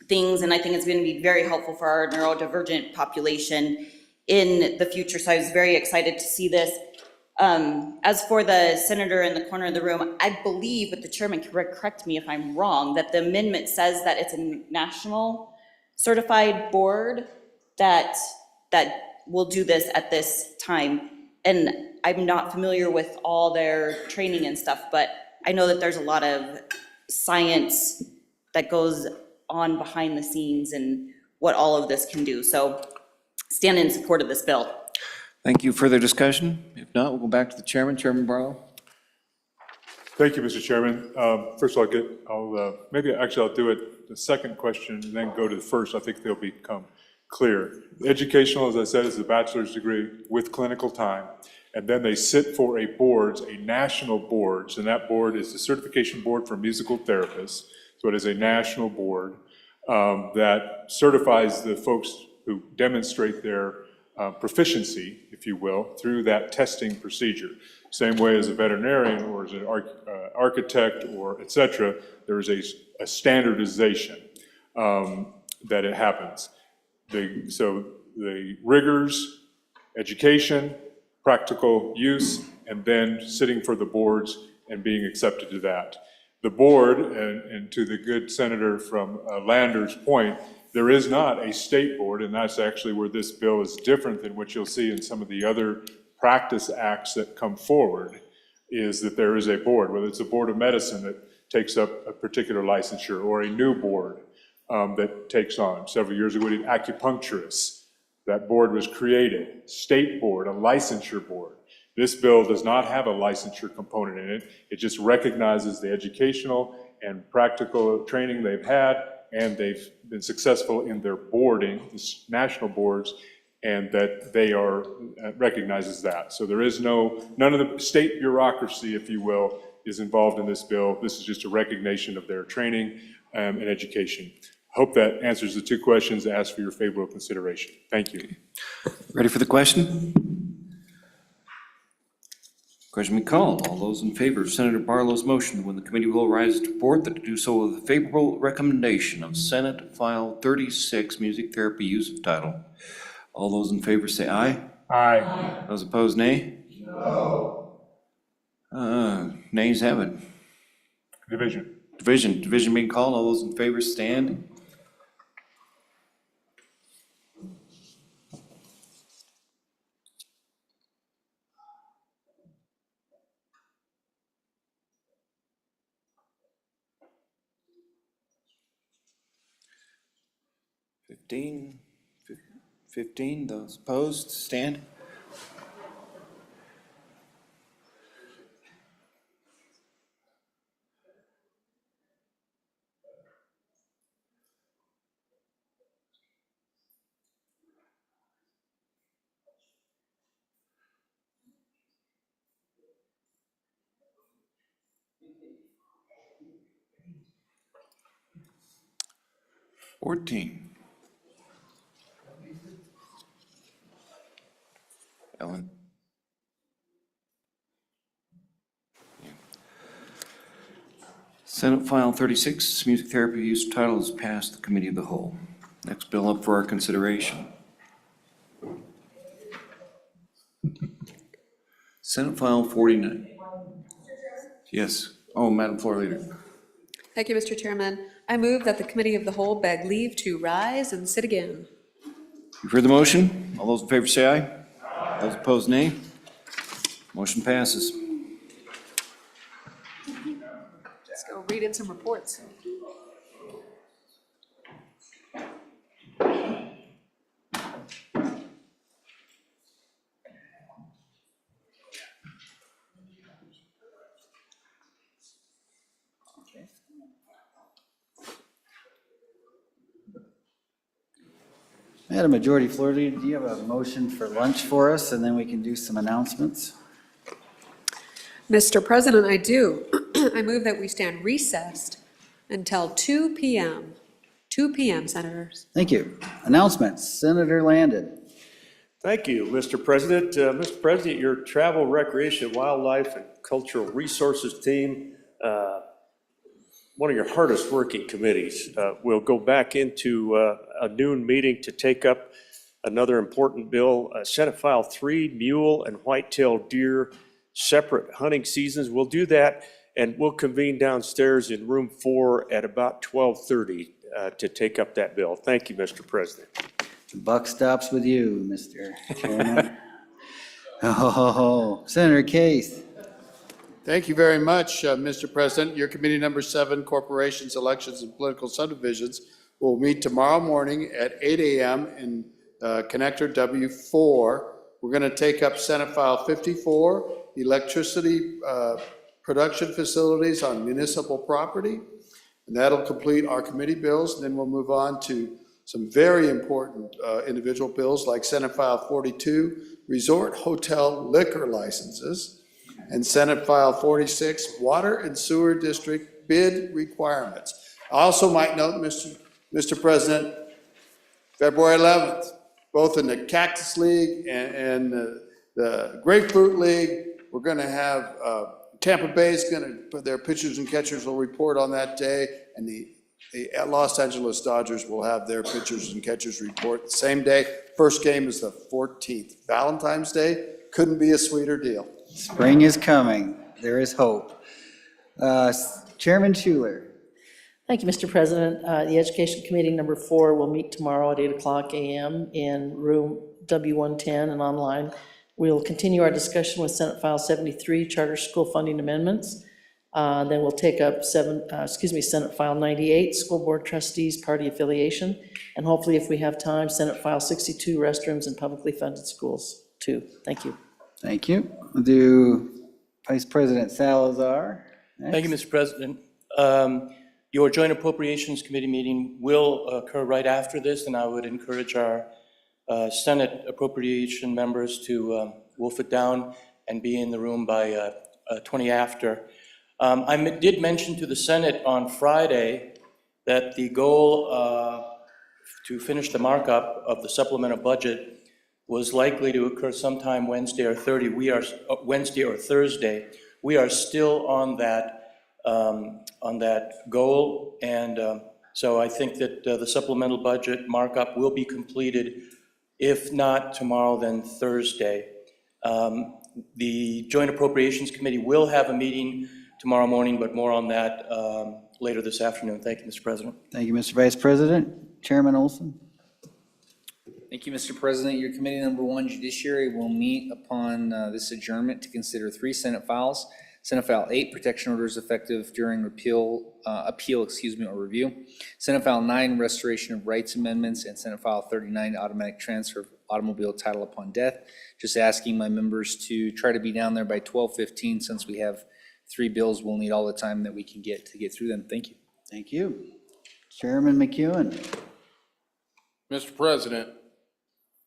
things, and I think it's going to be very helpful for our neurodivergent population in the future. So I was very excited to see this. As for the senator in the corner of the room, I believe, but the chairman can correct me if I'm wrong, that the amendment says that it's a national certified board that will do this at this time. And I'm not familiar with all their training and stuff, but I know that there's a lot of science that goes on behind the scenes and what all of this can do. So stand in support of this bill. Thank you. Further discussion? If not, we'll go back to the chairman. Chairman Barlow? Thank you, Mr. Chairman. First of all, maybe actually I'll do it, the second question, and then go to the first. I think they'll become clear. Educational, as I said, is a bachelor's degree with clinical time. And then they sit for a boards, a national boards, and that board is the Certification Board for Musical Therapists. So it is a national board that certifies the folks who demonstrate their proficiency, if you will, through that testing procedure. Same way as a veterinarian or as an architect or et cetera, there is a standardization that it happens. So the rigors, education, practical use, and then sitting for the boards and being accepted to that. The board, and to the good senator from Lander's point, there is not a state board, and that's actually where this bill is different than what you'll see in some of the other practice acts that come forward, is that there is a board, whether it's a board of medicine that takes up a particular licensure, or a new board that takes on. Several years ago, we did acupuncturists. That board was created, state board, a licensure board. This bill does not have a licensure component in it. It just recognizes the educational and practical training they've had, and they've been successful in their boarding, the national boards, and that they are, recognizes that. So there is none of the state bureaucracy, if you will, is involved in this bill. This is just a recognition of their training and education. Hope that answers the two questions. Ask for your favorable consideration. Thank you. Ready for the question? Question be called. All those in favor of Senator Barlow's motion, when the committee will rise to report, that to do so with a favorable recommendation of Senate File 36, Music Therapy Use of Title. All those in favor say aye. Aye. Those opposed, nay. No. Nays have it. Division. Division being called. All those in favor stand. Fifteen, those opposed, stand. 14. Ellen? Senate File 36, music therapy use title is passed the committee of the whole. Next bill up for our consideration. Senate File 49. Yes. Oh, Madam Floor Leader. Thank you, Mr. Chairman. I move that the committee of the whole beg leave to rise and sit again. You've heard the motion. All those in favor say aye. Those opposed, nay. Motion passes. Let's go read in some reports. Madam Majority Floor Leader, do you have a motion for lunch for us, and then we can do some announcements? Mr. President, I do. I move that we stand recessed until 2 p.m. 2 p.m., Senators. Thank you. Announcements. Senator Landon. Thank you, Mr. President. Mr. President, your Travel, Recreation, Wildlife, and Cultural Resources team, one of your hardest working committees, will go back into a noon meeting to take up another important bill, Senate File 3, mule and white-tailed deer, separate hunting seasons. We'll do that, and we'll convene downstairs in room 4 at about 12:30 to take up that bill. Thank you, Mr. President. The buck stops with you, Mr. Chairman. Oh, Senator Case. Thank you very much, Mr. President. Your committee number 7, Corporations, Elections, and Political Subdivisions, will meet tomorrow morning at 8 a.m. in Connector W4. We're going to take up Senate File 54, electricity production facilities on municipal property. And that'll complete our committee bills. And then we'll move on to some very important individual bills like Senate File 42, resort hotel liquor licenses, and Senate File 46, water and sewer district bid requirements. I also might note, Mr. President, February 11th, both in the Cactus League and the Grapefruit League, we're going to have Tampa Bay is going to put their pitchers and catchers will report on that day, and the Los Angeles Dodgers will have their pitchers and catchers report the same day. First game is the 14th. Valentine's Day couldn't be a sweeter deal. Spring is coming. There is hope. Chairman Schuler. Thank you, Mr. President. The Education Committee number 4 will meet tomorrow at 8:00 a.m. in room W110 and online. We'll continue our discussion with Senate File 73, Charter School Funding Amendments. Then we'll take up Senate File 98, School Board Trustees Party Affiliation. And hopefully, if we have time, Senate File 62, Restrooms in Publicly Funded Schools, too. Thank you. Thank you. We'll do Vice President Salazar next. Thank you, Mr. President. Your Joint Appropriations Committee meeting will occur right after this, and I would encourage our Senate appropriation members to wolf it down and be in the room by 20 after. I did mention to the Senate on Friday that the goal to finish the markup of the supplemental budget was likely to occur sometime Wednesday or Thursday. We are still on that goal, and so I think that the supplemental budget markup will be completed, if not tomorrow, then Thursday. The Joint Appropriations Committee will have a meeting tomorrow morning, but more on that later this afternoon. Thank you, Mr. President. Thank you, Mr. Vice President. Chairman Olson. Thank you, Mr. President. Your committee number 1, Judiciary, will meet upon this adjournment to consider 3 Senate files. Senate File 8, protection orders effective during appeal, or review. Senate File 9, restoration of rights amendments, and Senate File 39, automatic transfer of automobile title upon death. Just asking my members to try to be down there by 12:15, since we have 3 bills. We'll need all the time that we can get to get through them. Thank you. Thank you. Chairman McEwen. Mr. President,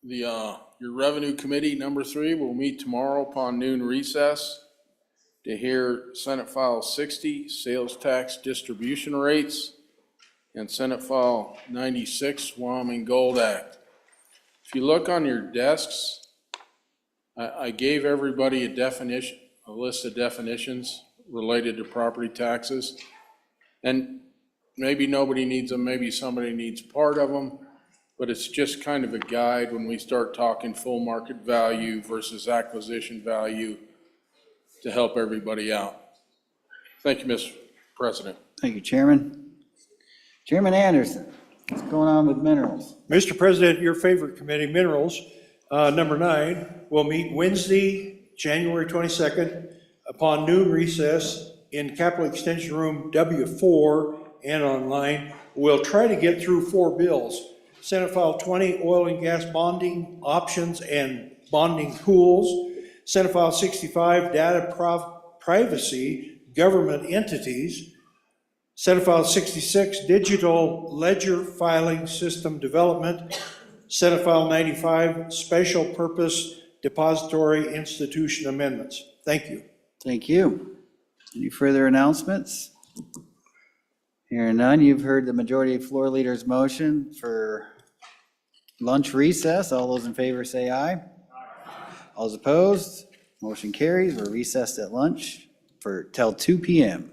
your Revenue Committee number 3 will meet tomorrow upon noon recess to hear Senate File 60, sales tax distribution rates, and Senate File 96, Wyoming Gold Act. If you look on your desks, I gave everybody a list of definitions related to property taxes. And maybe nobody needs them, maybe somebody needs part of them, but it's just kind of a guide when we start talking full market value versus acquisition value to help everybody out. Thank you, Mr. President. Thank you, Chairman. Chairman Anderson, what's going on with minerals? Mr. President, your favorite committee, Minerals, number 9, will meet Wednesday, January 22nd, upon noon recess in Capitol Extension Room W4 and online. We'll try to get through 4 bills. Senate File 20, oil and gas bonding options and bonding pools. Senate File 65, data privacy, government entities. Senate File 66, digital ledger filing system development. Senate File 95, special purpose depository institution amendments. Thank you. Thank you. Any further announcements? Hearing none, you've heard the majority of floor leader's motion for lunch recess. All those in favor say aye. All those opposed, motion carries. We're recessed at lunch till 2 p.m.